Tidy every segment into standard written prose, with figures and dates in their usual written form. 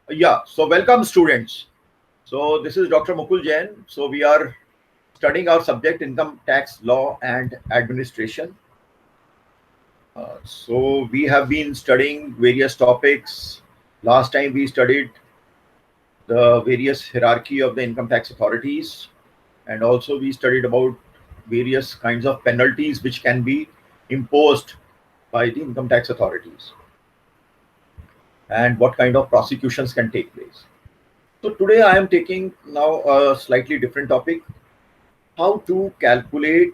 Yeah, so welcome students. So this is Dr. Mukul Jain. So we are studying our subject income tax law and administration. So we have been studying various topics. Last time we studied the various hierarchy of the income tax authorities, and also we studied about various kinds of penalties which can be imposed by the income tax authorities and what kind of prosecutions can take place. So today I am taking now a slightly different topic: how to calculate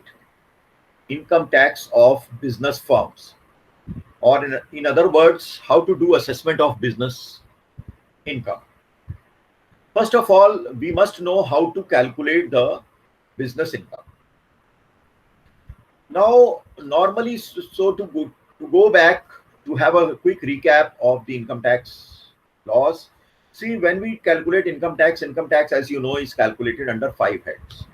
income tax of business firms, or in other words, how to do assessment of business income. First of all, we must know how to calculate the business income. Now, normally, to go back to have a quick recap of the income tax laws. See, when we calculate income tax, as you know, is calculated under five heads.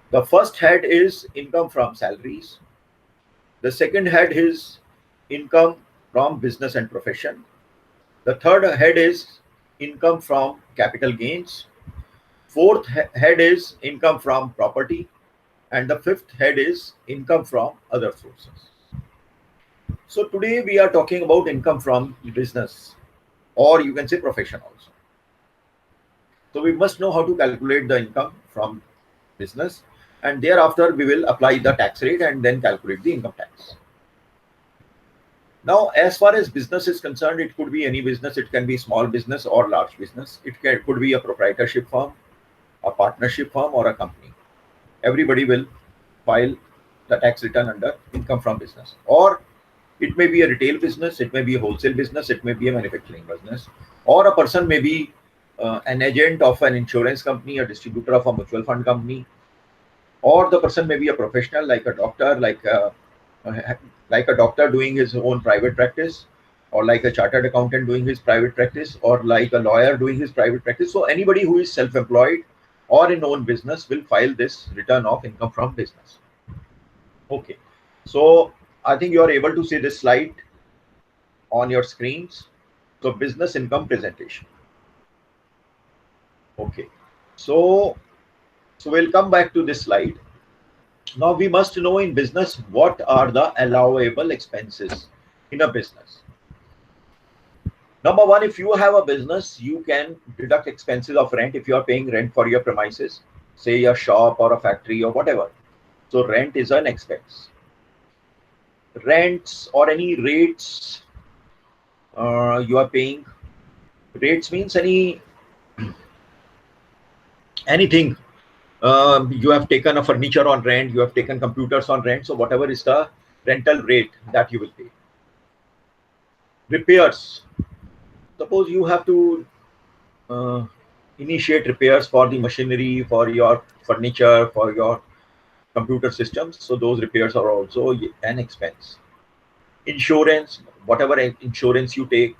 The first head is income from salaries. The second head is income from business and profession. The third head is income from capital gains. Fourth head is income from property. And the fifth head is income from other sources. So today we are talking about income from business, or you can say profession also. So we must know how to calculate the income from business, and thereafter we will apply the tax rate and then calculate the income tax. Now, as far as business is concerned, it could be any business. It can be small business or large business. Could be a proprietorship firm, a partnership firm, or a company. Everybody will file the tax return under income from business. Or it may be a retail business, it may be a wholesale business, it may be a manufacturing business, or a person may be an agent of an insurance company, a distributor of a mutual fund company, or the person may be a professional like a doctor, like a doctor doing his own private practice, or like a chartered accountant doing his private practice, or like a lawyer doing his private practice. So anybody who is self-employed or in own business will file this return of income from business. Okay, so I think you are able to see this slide on your screens. So business income presentation. Okay, so we'll come back to this slide. Now we must know in business what are the allowable expenses in a business. Number one, if you have a business, you can deduct expenses of rent if you are paying rent for your premises, say a shop or a factory or whatever. So rent is an expense. Rents or any rates you are paying. Rates means anything. You have taken a furniture on rent, you have taken computers on rent. So whatever is the rental rate that you will pay. Repairs. Suppose you have to initiate repairs for the machinery, for your furniture, for your computer systems. So those repairs are also an expense. Insurance, whatever insurance you take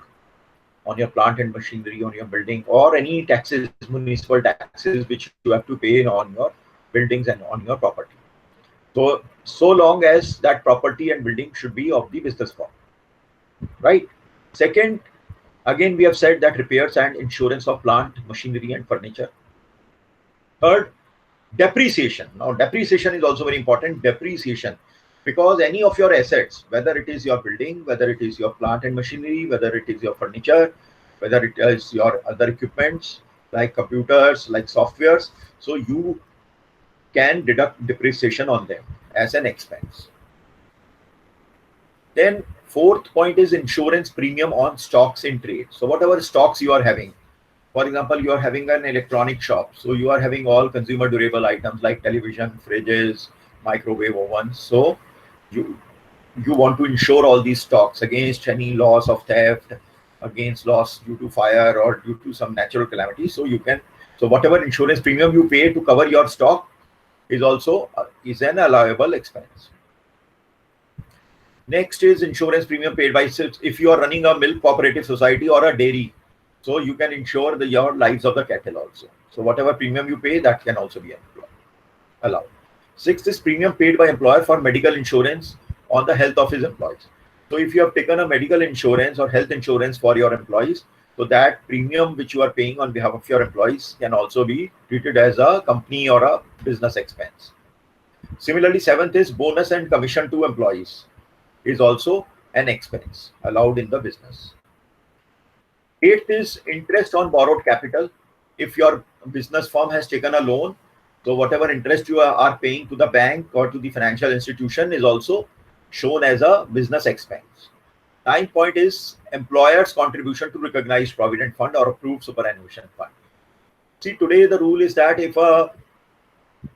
on your plant and machinery, on your building, or any taxes, municipal taxes which you have to pay on your buildings and on your property. So long as that property and building should be of the business firm, right? Second, again, we have said that repairs and insurance of plant, machinery, and furniture. Third, depreciation. Now, depreciation is also very important. Depreciation, because any of your assets, whether it is your building, whether it is your plant and machinery, whether it is your furniture, whether it is your other equipments like computers, like softwares, so you can deduct depreciation on them as an expense. Then fourth point is insurance premium on stocks in trade. So whatever stocks you are having, for example, you are having an electronic shop, so you are having all consumer durable items like television, fridges, microwave ovens. So you want to insure all these stocks against any loss of theft, against loss due to fire or due to some natural calamity. So whatever insurance premium you pay to cover your stock is also is an allowable expense. Next is insurance premium paid by, if you are running a milk cooperative society or a dairy, so you can insure your lives of the cattle also. So whatever premium you pay, that can also be allowed. Sixth is premium paid by employer for medical insurance on the health of his employees. So if you have taken a medical insurance or health insurance for your employees, So that premium which you are paying on behalf of your employees can also be treated as a company or a business expense. Similarly, seventh is bonus and commission to employees is also an expense allowed in the business. Eighth is interest on borrowed capital. If your business firm has taken a loan, so whatever interest you are paying to the bank or to the financial institution is also shown as a business expense. Ninth point is employer's contribution to recognized provident fund or approved superannuation fund. See, today the rule is that if a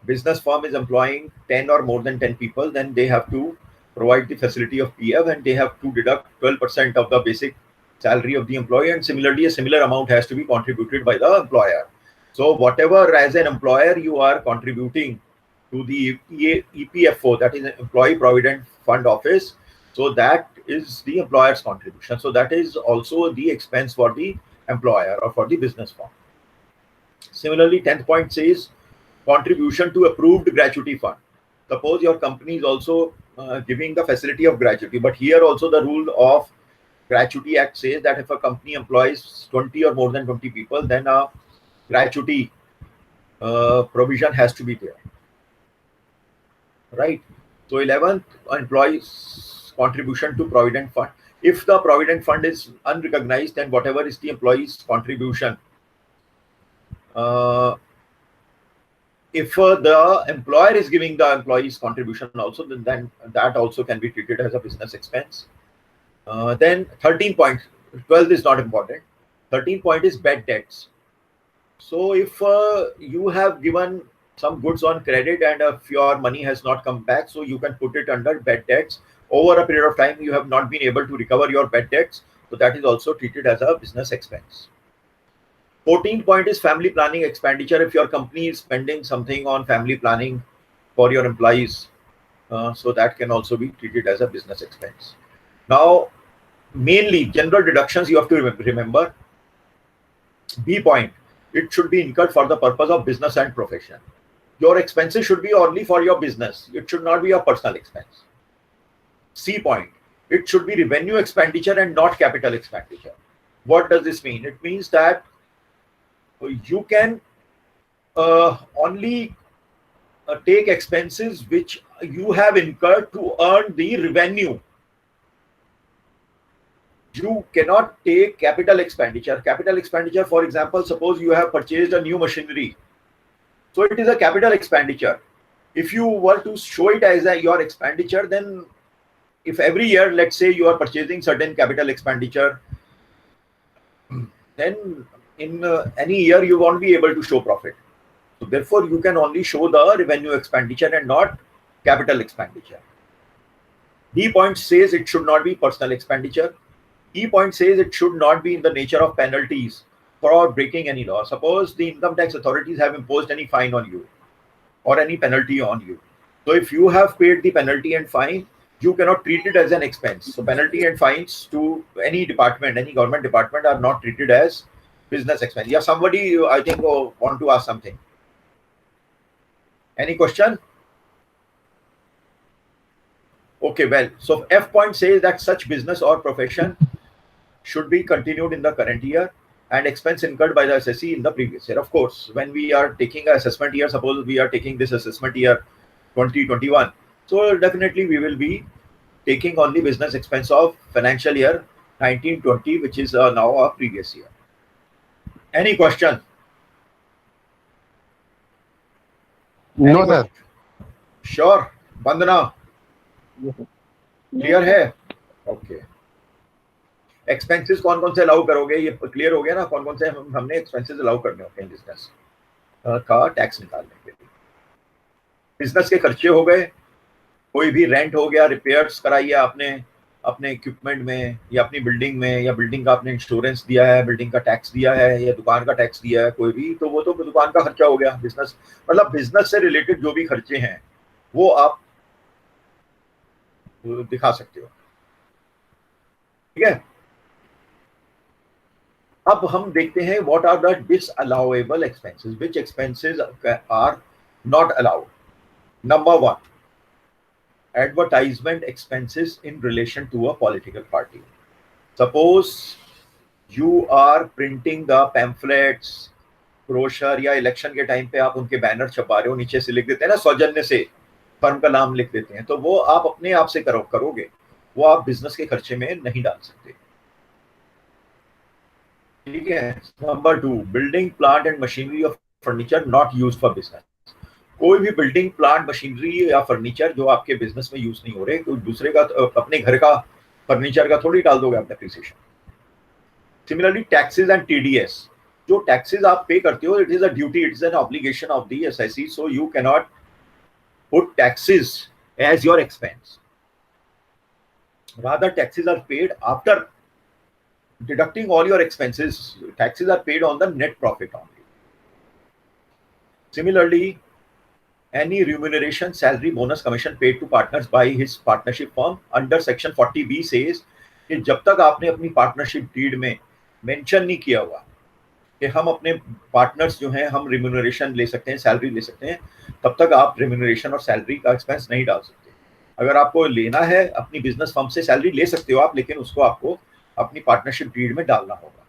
business firm is employing 10 or more than 10 people, then they have to provide the facility of PF and they have to deduct 12% of the basic salary of the employee, and similarly a similar amount has to be contributed by the employer. So whatever as an employer you are contributing to the EPFO, that is Employee Provident Fund Office, so that is the employer's contribution. So that is also the expense for the employer or for the business firm. Similarly, 10th point says contribution to approved gratuity fund. Suppose your company is also giving the facility of gratuity, but here also the rule of Gratuity Act says that if a company employs 20 or more than 20 people, then a gratuity provision has to be there, right? So 11th, employees contribution to provident fund. If the provident fund is unrecognized, then whatever is the employee's contribution, if the employer is giving the employee's contribution also, then that also can be treated as a business expense. Then 13 point, 12 is not important. 13 point is bad debts. So if you have given some goods on credit and if your money has not come back, so you can put it under bad debts. Over a period of time, you have not been able to recover your bad debts. So that is also treated as a business expense. 14 point is family planning expenditure. If your company is spending something on family planning for your employees, so that can also be treated as a business expense. Now, mainly general deductions you have to remember. B point, it should be incurred for the purpose of business and profession. Your expenses should be only for your business. It should not be a personal expense. C point, it should be revenue expenditure and not capital expenditure. What does this mean? It means that you can only take expenses which you have incurred to earn the revenue. You cannot take capital expenditure. Capital expenditure, for example, suppose you have purchased a new machinery. So it is a capital expenditure. If you were to show it as your expenditure, then if every year, let's say you are purchasing certain capital expenditure, then in any year you won't be able to show profit. So therefore, you can only show the revenue expenditure and not capital expenditure. D point says it should not be personal expenditure. E point says it should not be in the nature of penalties for breaking any law. Suppose the income tax authorities have imposed any fine on you or any penalty on you. So if you have paid the penalty and fine, you cannot treat it as an expense. So penalty and fines to any department, any government department are not treated as business expense. Yeah, somebody I think want to ask something. Any question? Okay, well, so F point says that such business or profession should be continued in the current year and expense incurred by the assessee in the previous year. Of course, when we are taking an assessment year, suppose we are taking this assessment year 2021, so definitely we will be taking on the business expense of financial year 1920, which is now our previous year. Any question? No, sir. Sure. Bandana. Clear है? Okay. Expenses कौन कौन से allow करोगे? ये clear हो गया ना, कौन कौन से हमने एक्सपेंसेस अलाउ करने होते हैं बिजनेस का टैक्स निकालने के लिए. बिजनेस के खर्चे हो गए, कोई भी रेंट हो गया, रिपेयर्स कराइए आपने अपने इक्विपमेंट में या अपनी बिल्डिंग में, या बिल्डिंग का आपने इंश्योरेंस दिया है, बिल्डिंग का टैक्स दिया है, या दुकान का टैक्स दिया है कोई भी, तो वो तो दुकान का खर्चा हो गया. बिजनेस मतलब बिजनेस से रिलेटेड जो भी खर्चे हैं वो आप दिखा सकते हो. ठीक है. अब हम देखते हैं what are the disallowable expenses, which expenses are not allowed. Number 1, advertisement expenses in relation to a political party. Suppose you are printing the pamphlets, brochure, या इलेक्शन के टाइम पे आप उनके बैनर छपा रहे हो, नीचे से लिख देते हैं ना सौजन्य से, फर्म का नाम लिख देते हैं, तो वो आप अपने आप से करोगे, वो आप बिजनेस के खर्चे में नहीं डाल सकते। ठीक है। Number 2, building plant and machinery of furniture not use for business. कोई भी बिल्डिंग प्लांट मशीनरी या फर्नीचर जो आपके बिजनेस में यूज नहीं हो रहे, कोई दूसरे का, अपने घर का फर्नीचर का थोड़ी डाल दोगे आप depreciation. Similarly taxes and TDS, जो टैक्सेस आप पे करते हो, it is a duty, it is an obligation of the SIC, so you can not put taxes as your expense, rather taxes are paid after deducting all your expenses. Taxes are paid on the net profit only. Similarly, any remuneration, salary, bonus, commission paid to partners by his partnership firm under section 40B says कि जब तक आपने अपनी partnership deed में mention नहीं किया हुआ कि हम अपने पार्टनर्स जो हैं हम रिम्यूनरेशन ले सकते हैं, सैलरी ले सकते हैं, तब तक आप रिम्यूनरेशन और सैलरी का एक्सपेंस नहीं डाल सकते। अगर आपको लेना है अपनी बिजनेस फर्म से सैलरी ले सकते हो आप, लेकिन उसको आपको अपनी पार्टनरशिप डीड में डालना होगा।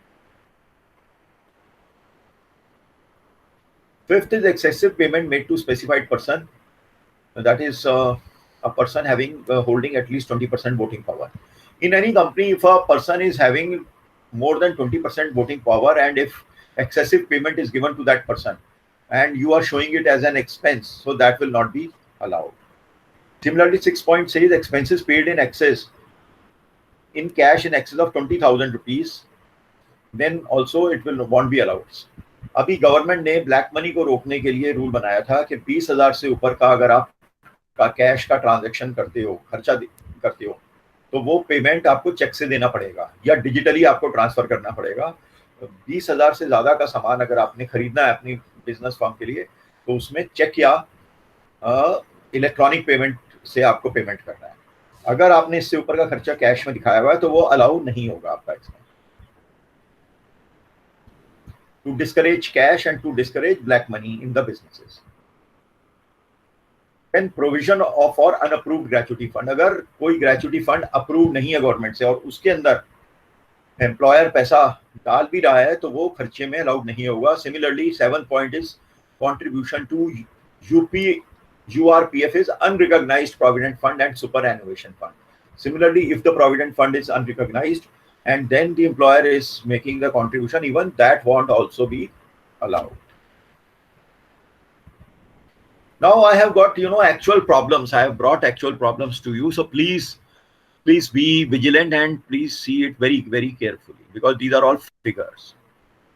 Fifth is excessive payment made to specified person, that is a person having holding at least 20% voting power. In any company, if a person is having more than 20% voting power and if excessive payment is given to that person and you are showing it as an expense, so that will not be allowed. Similarly, 6 point says expenses paid in excess in cash in excess of 20,000 rupees, then also it will won't be allowed. अभी government ने black money को रोकने के लिए rule बनाया था कि 20,000 से ऊपर का अगर आप का कैश का ट्रांजैक्शन करते हो, खर्चा करते हो, तो वो पेमेंट आपको चेक से देना पड़ेगा या डिजिटली आपको ट्रांसफर करना पड़ेगा। 20,000 से ज्यादा का सामान अगर आपने खरीदना है अपनी बिजनेस फर्म के लिए, तो उसमें चेक या इलेक्ट्रॉनिक पेमेंट से आपको पेमेंट करना है। अगर आपने इससे ऊपर का खर्चा कैश में दिखाया हुआ है तो वो अलाउ नहीं होगा आपका expense. To discourage cash and to discourage black money in the businesses. Provision of for unapproved gratuity fund, अगर कोई ग्रेचुटी फंड अप्रूव नहीं है गवर्नमेंट से और उसके अंदर एम्प्लॉयर पैसा डाल भी रहा है तो वो खर्चे में अलाउड नहीं होगा। Similarly 7 point is contribution to URPF is unrecognized provident fund and superannuation fund. Similarly, if the provident fund is unrecognized and then the employer is making the contribution, even that won't also be allowed. Now I have got actual problems. I have brought actual problems to you, so please be vigilant and please see it very very carefully because these are all figures.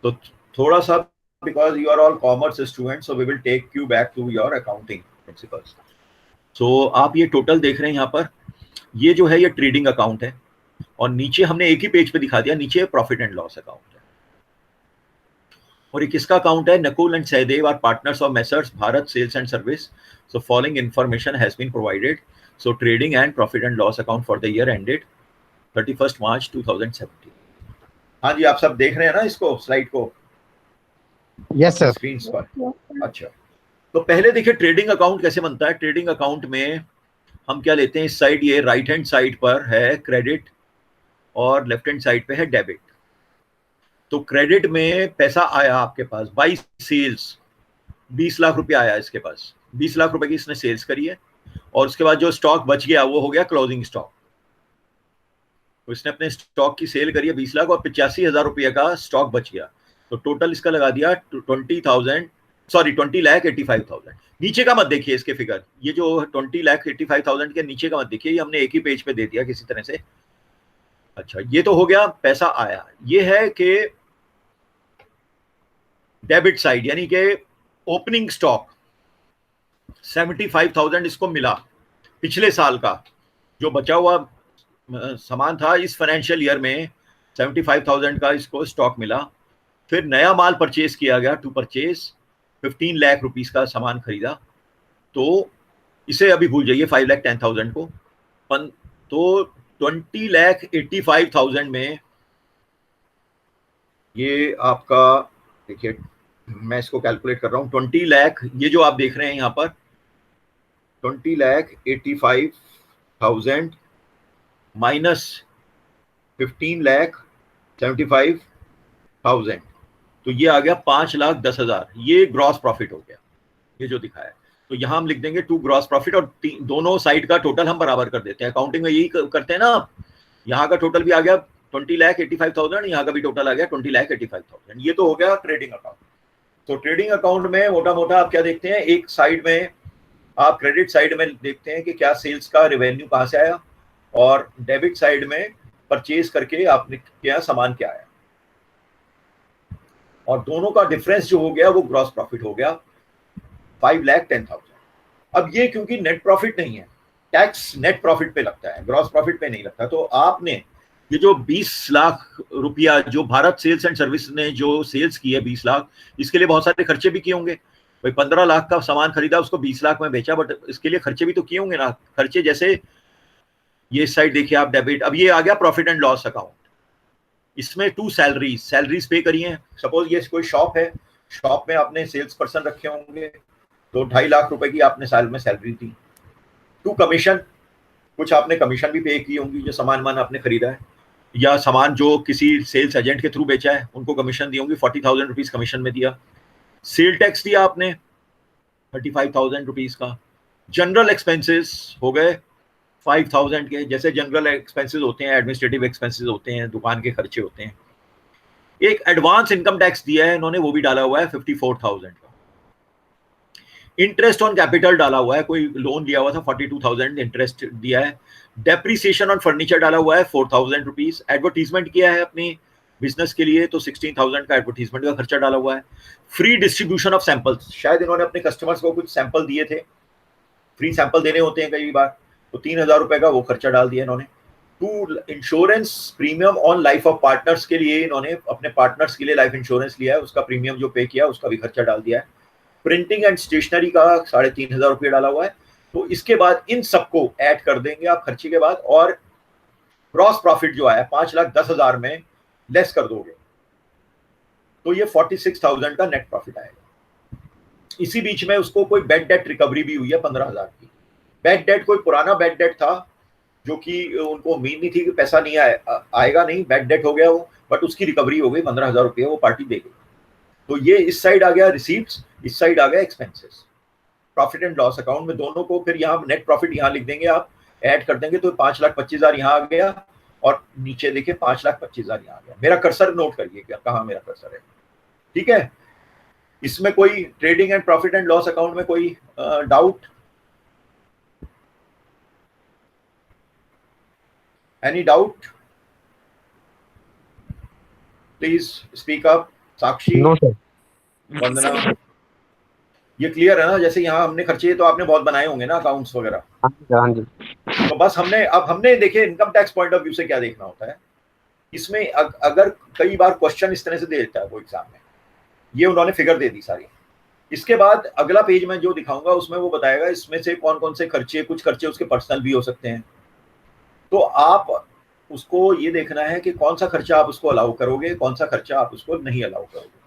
So thoda sa, because you are all commerce students, so we will take you back to your accounting principles. So आप ये total देख रहे हैं यहाँ पर, ये जो है ये ट्रेडिंग अकाउंट है और नीचे हमने एक ही पेज पे दिखा दिया, नीचे प्रॉफिट एंड लॉस अकाउंट है। और ये किसका अकाउंट है? Nakul and Sahadev are partners of messrs Bharat sales and service, so following information has been provided. So trading and profit and loss account for the year ended 31 March 2017। हाँ जी, आप सब देख रहे हैं ना इसको, स्लाइड को? Yes sir. स्क्रीन पर। अच्छा, तो पहले देखिए ट्रेडिंग अकाउंट कैसे बनता है। ट्रेडिंग अकाउंट में हम क्या लेते हैं, इस साइड ये राइट हैंड साइड पर है क्रेडिट और लेफ्ट हैंड साइड पे है डेबिट। तो क्रेडिट में पैसा आया आपके पास बाई सेल्स, 20 लाख रुपया आया इसके पास, 20 लाख रुपए की इसने सेल्स करी है और उसके बाद जो स्टॉक बच गया वो हो गया क्लोजिंग स्टॉक। तो इसने अपने स्टॉक की सेल करी है 20 लाख और 85,000 रुपये का स्टॉक बच गया, तो टोटल इसका लगा दिया 20,85,000। नीचे का मत देखिए इसके फिगर, ये जो 20,85,000 के नीचे का मत देखिए, ये हमने एक ही पेज पे दे दिया किसी तरह से। अच्छा, ये तो हो गया पैसा आया। ये है कि डेबिट साइड, यानी कि ओपनिंग स्टॉक 75,000 इसको मिला, पिछले साल का जो बचा हुआ सामान था इस फाइनेंशियल ईयर में 75,000 का इसको स्टॉक मिला। फिर नया माल परचेज किया गया, टू परचेज 15 लाख रुपीस का सामान खरीदा, तो इसे अभी भूल जाइए 5,10,000 को। तो 20,85,000 में ये आपका, देखिए मैं इसको कैलकुलेट कर रहा हूँ, 20 लाख, ये जो आप देख रहे हैं यहाँ पर 20,85,000 माइनस 15,75,000 1000, तो ये आ गया 5,10,000, ये ग्रॉस प्रॉफिट हो गया, ये जो दिखाया है। तो यहाँ हम लिख देंगे 2 ग्रॉस प्रॉफिट, और दोनों साइड का टोटल हम बराबर कर देते हैं। अकाउंटिंग में यही करते हैं ना आप। यहाँ का टोटल भी आ गया 20,85,000, यहाँ का भी टोटल आ गया 20,85,000। ये तो हो गया ट्रेडिंग अकाउंट। तो ट्रेडिंग अकाउंट में मोटा मोटा आप क्या देखते हैं, एक साइड में आप क्रेडिट साइड में देखते हैं कि क्या सेल्स का रेवेन्यू कहाँ से आया, और डेबिट साइड में परचेज करके आपने क्या सामान क्या आया, और दोनों का डिफरेंस जो हो गया वो ग्रॉस प्रॉफिट हो गया 5,10,000। अब ये क्योंकि नेट प्रॉफिट नहीं है, टैक्स नेट प्रॉफिट पे लगता है, ग्रॉस प्रॉफिट पे नहीं लगता। तो आपने ये जो 20 लाख रुपया जो भारत सेल्स एंड सर्विस ने जो सेल्स की है 20 लाख, इसके लिए बहुत सारे खर्चे भी किए होंगे भाई। 15 लाख का सामान खरीदा, उसको 20 लाख में बेचा, बट इसके लिए खर्चे भी तो किए होंगे ना। खर्चे जैसे ये साइड देखिए आप, डेबिट। अब ये आ गया प्रॉफिट एंड लॉस अकाउंट, इसमें 2 सैलरीज पे करी हैं। सपोज ये कोई शॉप है, शॉप में आपने सेल्स पर्सन रखे होंगे, तो 2.5 लाख रुपए की आपने साल में सैलरी दी। 2 कमीशन, कुछ आपने कमीशन भी पे की होंगी जो सामान आपने खरीदा है, या सामान जो किसी सेल्स एजेंट के थ्रू बेचा है उनको कमीशन दी होंगी, 40,000 रुपीज कमीशन में दिया। सेल टैक्स दिया आपने 35,000 रुपीज का। जनरल एक्सपेंसेस हो गए 5,000 के, जैसे जनरल एक्सपेंसेस होते हैं, एडमिनिस्ट्रेटिव एक्सपेंसेस होते हैं, दुकान के खर्चे होते हैं। एक एडवांस इनकम टैक्स दिया है इन्होंने, वो भी डाला हुआ है 54,000 का। इंटरेस्ट ऑन कैपिटल डाला हुआ है, कोई लोन लिया हुआ था 42,000 इंटरेस्ट दिया है। डेप्रिसिएशन ऑन फर्नीचर डाला हुआ है 4,000 रुपीज। एडवर्टीजमेंट किया है अपनी बिजनेस के लिए, तो 16,000 का एडवर्टीजमेंट का खर्चा डाला हुआ है। फ्री डिस्ट्रीब्यूशन ऑफ सैंपल्स, शायद इन्होंने अपने कस्टमर्स को कुछ सैंपल दिए थे, फ्री सैंपल देने होते हैं कई बार, तो 3,000 रुपए का वो खर्चा डाल दिया इन्होंने। To insurance premium on life of partners के लिए इन्होंने अपने पार्टनर्स के लिए लाइफ इंश्योरेंस लिया है, उसका प्रीमियम जो पे किया उसका भी खर्चा डाल दिया है। प्रिंटिंग एंड स्टेशनरी का 3,500 रुपये डाला हुआ है। तो इसके बाद इन सबको ऐड कर देंगे आप खर्चे के बाद, और ग्रॉस प्रॉफिट जो आया 5,10,000 में लेस कर दोगे तो ये 46,000 का नेट प्रॉफिट आएगा। इसी बीच में उसको कोई बेड डेट रिकवरी भी हुई है 15,000 की। बेड डेट कोई पुराना बेड डेट था जो कि उनको उम्मीद नहीं थी कि पैसा नहीं आएगा नहीं, बेड डेट हो गया वो, बट उसकी रिकवरी हो गई 15,000 रुपये, वो पार्टी दे गई। तो ये इस साइड आ गया रिसीप्ट्स, इस साइड आ गया expenses. Profit and loss account में दोनों को फिर यहाँ नेट प्रॉफिट यहाँ लिख देंगे, आप ऐड कर देंगे तो 5,25,000 यहाँ आ गया, और नीचे देखिए 5,25,000 यहाँ आ गया। मेरा कर्सर नोट करिए क्या कहाँ मेरा कर्सर है, ठीक है। इसमें कोई trading and profit and loss account में कोई doubt? Any doubt? Please speak up. Sakshi, no sir. Vandana, ये क्लियर है ना? जैसे यहाँ हमने खर्चे तो आपने बहुत बनाए होंगे ना अकाउंट्स वगैरह, हाँ जी। तो बस हमने देखिए income tax point of view से क्या देखना होता है इसमें। अगर कई बार क्वेश्चन इस तरह से दे देता है वो एग्जाम में, ये उन्होंने फिगर दे दी सारी। इसके बाद अगला पेज में जो दिखाऊंगा उसमें वो बताएगा इसमें से कौन कौन से खर्चे, कुछ खर्चे उसके पर्सनल भी हो सकते हैं, तो आप उसको ये देखना है कि कौन सा खर्चा आप उसको अलाउ करोगे, कौन सा खर्चा आप उसको नहीं अलाउ करोगे।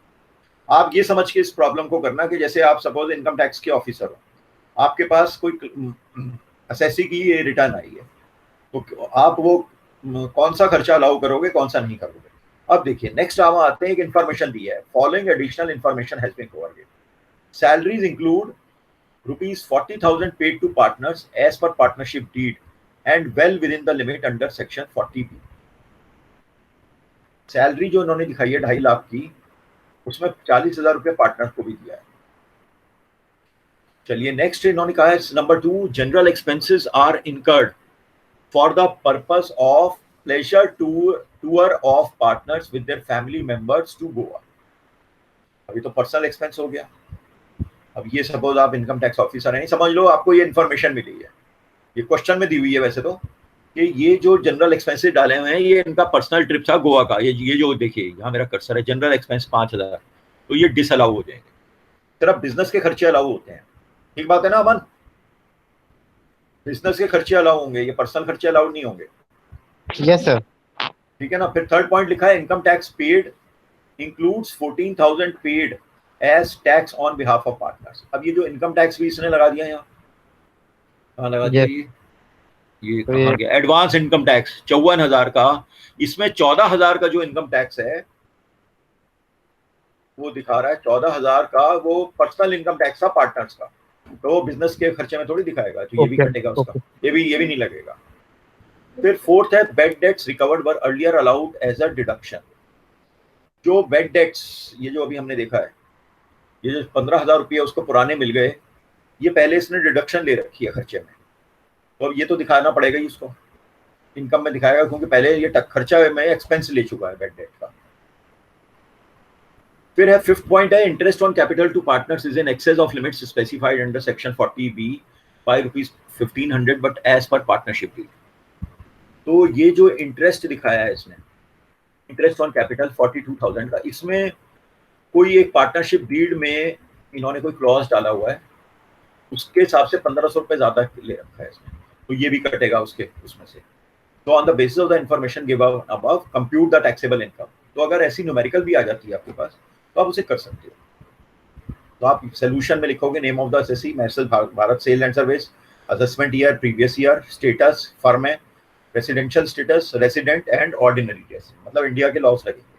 आप ये समझ के इस प्रॉब्लम को करना कि जैसे आप सपोज इनकम टैक्स के ऑफिसर हो, आपके पास कोई असेसी की ये रिटर्न आई है, तो आप वो कौन सा खर्चा अलाउ करोगे, कौन सा नहीं करोगे। अब देखिए नेक्स्ट हम आते हैं, एक इन्फॉर्मेशन दी है, following additional information has been provided. Salaries include ₹40,000 paid to partners as per partnership deed and well within the limit under section 40B। Salary जो उन्होंने दिखाई है 2.5 लाख की, उसमें 40,000 रुपये पार्टनर को भी दिया है। चलिए नेक्स्ट इन्होंने कहा है number 2, general expenses are incurred for the purpose of pleasure tour of partners with their family members to Goa. अभी तो पर्सनल एक्सपेंस हो गया। अब ये सपोज आप इनकम टैक्स ऑफिसर हैं, समझ लो आपको ये इन्फॉर्मेशन मिली है, ये क्वेश्चन में दी हुई है वैसे तो, कि ये जो जनरल एक्सपेंसेस डाले हुए हैं ये इनका पर्सनल ट्रिप था गोवा का। ये जो देखिए यहाँ मेरा कर्सर है, जनरल एक्सपेंस 5,000, तो ये डिसअलाउ हो जाएंगे, सिर्फ बिजनेस के खर्चे अलाउ होते हैं। ठीक बात है ना अमन? बिजनेस के खर्चे अलाउ होंगे, ये पर्सनल खर्चे अलाउ नहीं होंगे। Yes sir. ठीक है ना। फिर थर्ड पॉइंट लिखा है income tax paid includes 14,000 paid as tax on behalf of partners. अब ये जो इनकम टैक्स भी इसने लगा दिया यहाँ, कहाँ लगा दिया ये कहाँ गया? एडवांस इनकम टैक्स 54,000 का, इसमें 14,000 का जो इनकम टैक्स है वो दिखा रहा है 14,000 का, वो पर्सनल इनकम टैक्स था पार्टनर्स का, तो बिजनेस के खर्चे में थोड़ी दिखाएगा, तो ये भी ओके कटेगा उसका, ओके। ये भी नहीं लगेगा। फिर फोर्थ है bad debts recovered were earlier allowed as a deduction. जो बेड डेट्स, ये जो अभी हमने देखा है, ये जो 15,000 रुपये उसको पुराने मिल गए, ये पहले इसने डिडक्शन ले रखी है खर्चे में, तो अब ये तो दिखाना पड़ेगा ही उसको, इनकम में दिखाएगा, क्योंकि पहले ये खर्चा में एक्सपेंस ले चुका है बेड डेट का। फिर है फिफ्थ पॉइंट है interest on capital to partners is in excess of limits specified under section 40B by ₹1500 but as per partnership deed. तो ये जो इंटरेस्ट दिखाया है इसने, इंटरेस्ट ऑन कैपिटल 42,000 का, इसमें कोई एक पार्टनरशिप डीड में इन्होंने कोई क्लॉज डाला हुआ है, उसके हिसाब से 1,500 रुपये ज्यादा ले रखा है इसमें, तो ये भी कटेगा उसके उसमें से। तो on the basis of the information given above compute the taxable income. तो अगर ऐसी न्यूमेरिकल भी आ जाती है आपके पास तो आप उसे कर सकते हो। तो आप सोल्यूशन में लिखोगे नेम ऑफ द असेसी मैर्सल Bharat sale and service, assessment year, previous year, status firm है, residential status, resident and ordinary test, मतलब इंडिया के लॉस लगेंगे।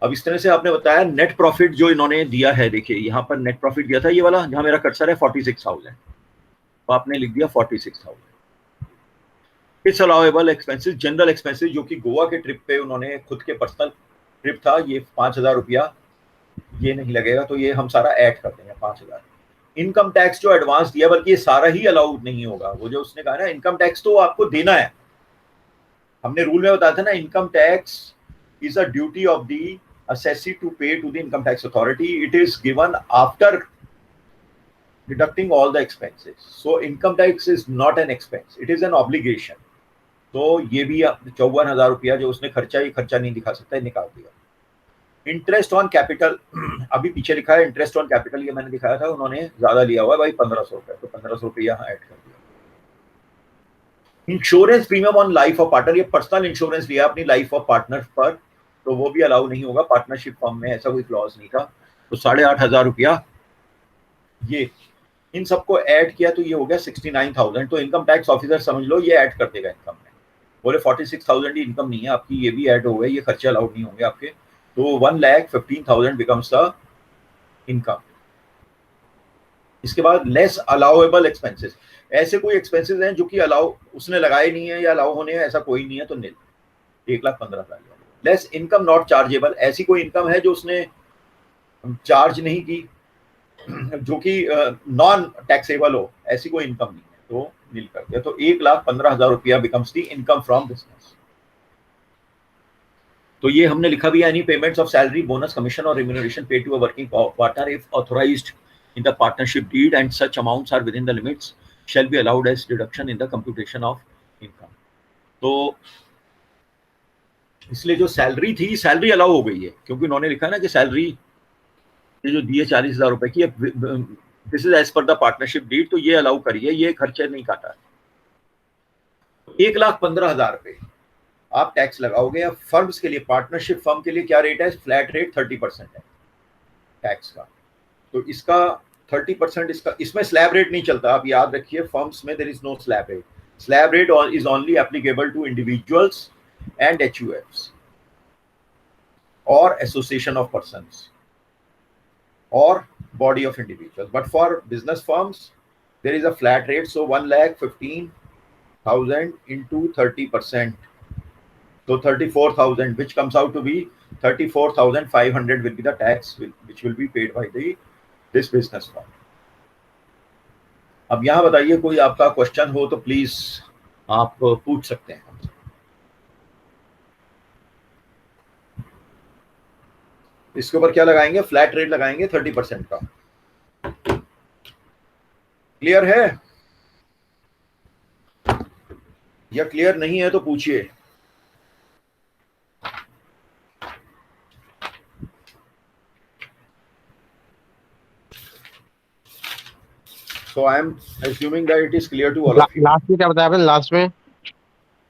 अब इस तरह से आपने बताया नेट प्रॉफिट जो इन्होंने दिया है, देखिए यहाँ पर नेट प्रॉफिट दिया था, ये वाला जहाँ मेरा कर्सर है 46,000, तो आपने लिख दिया 46,000। It's allowable expenses, general expenses जो कि गोवा के ट्रिप पे उन्होंने खुद के पर्सनल ट्रिप था, ये 5,000 रुपया ये नहीं लगेगा, तो ये हम सारा ऐड कर देंगे 5,000। इनकम टैक्स जो एडवांस दिया, बल्कि ये सारा ही अलाउड नहीं होगा, वो जो उसने कहा ना इनकम टैक्स तो आपको देना है, हमने रूल में बताया था ना, income tax is a duty of the assessee to pay to the income tax authority. It is given after deducting all the expenses. So income tax is not an expense, it is an obligation. तो ये भी 54,000 रुपया जो उसने खर्चा, ये खर्चा नहीं दिखा सकता है, निकाल दिया। इंटरेस्ट ऑन कैपिटल, अभी पीछे लिखा है इंटरेस्ट ऑन कैपिटल, ये मैंने दिखाया था, उन्होंने ज्यादा लिया हुआ है भाई 1,500 रुपये, तो 1,500 रुपये यहाँ ऐड कर दिया। Insurance premium on life of partner, ये पर्सनल इंश्योरेंस लिया अपनी लाइफ ऑफ पार्टनर पर, तो वो भी अलाउ नहीं होगा, पार्टनरशिप फर्म में ऐसा कोई क्लॉज नहीं था, तो 8,500 रुपया ये इन सबको ऐड किया तो ये हो गया 69,000। तो इनकम टैक्स ऑफिसर समझ लो ये ऐड कर देगा इनकम में, बोले 46,000 ही इनकम नहीं है आपकी, ये भी ऐड हो गए, ये खर्चे अलाउड नहीं होंगे आपके, तो 1,15,000 बिकम्स द इनकम। इसके बाद लेस अलाउएबल एक्सपेंसेस, ऐसे कोई एक्सपेंसेस हैं जो कि अलाउ उसने लगाए नहीं है या अलाउ होने हैं, ऐसा कोई नहीं है, तो निल 1,15,000। लेस इनकम नॉट चार्जेबल, ऐसी कोई इनकम है जो उसने चार्ज नहीं की, जो कि नॉन टैक्सेबल हो, ऐसी कोई इनकम नहीं है, तो नील कर दिया। तो 1,15,000 रुपया becomes the income from business. तो ये हमने लिखा भी है, any payments of salary, bonus, commission और remuneration paid to a working partner if authorised in the partnership deed and such amounts are within the limits shall be allowed as deduction in the computation of income। तो इसलिए जो salary थी, salary allow हो गई है, क्योंकि उन्होंने लिखा ना कि सैलरी ये जो दिए 40,000 रुपए की, this is as per the partnership deed, तो ये अलाउ करिए, ये खर्चे नहीं काटा। 1,15,000 रुपए आप टैक्स लगाओगे। अब फर्म्स के लिए, पार्टनरशिप फर्म के लिए क्या रेट है? फ्लैट रेट 30% है टैक्स का, तो इसका 30%, इसमें स्लैब रेट नहीं चलता, आप याद रखिए, फर्म्स में there is no slab rate. Slab rate is only applicable to individuals and HUFs और एसोसिएशन ऑफ पर्सन्स और body of individuals, but for business firms there is a flat rate, so 1,15,000 into 30%, so 34,000, which comes out to be 34,500 will be the tax which will be paid by this business firm। अब यहाँ बताइए, कोई आपका question हो तो please आप पूछ सकते हैं। इसके ऊपर क्या लगाएंगे? फ्लैट रेट लगाएंगे 30% का। क्लियर है या क्लियर नहीं है तो पूछिए। So I am assuming that it is clear to all of you। Last में क्या बताया आपने?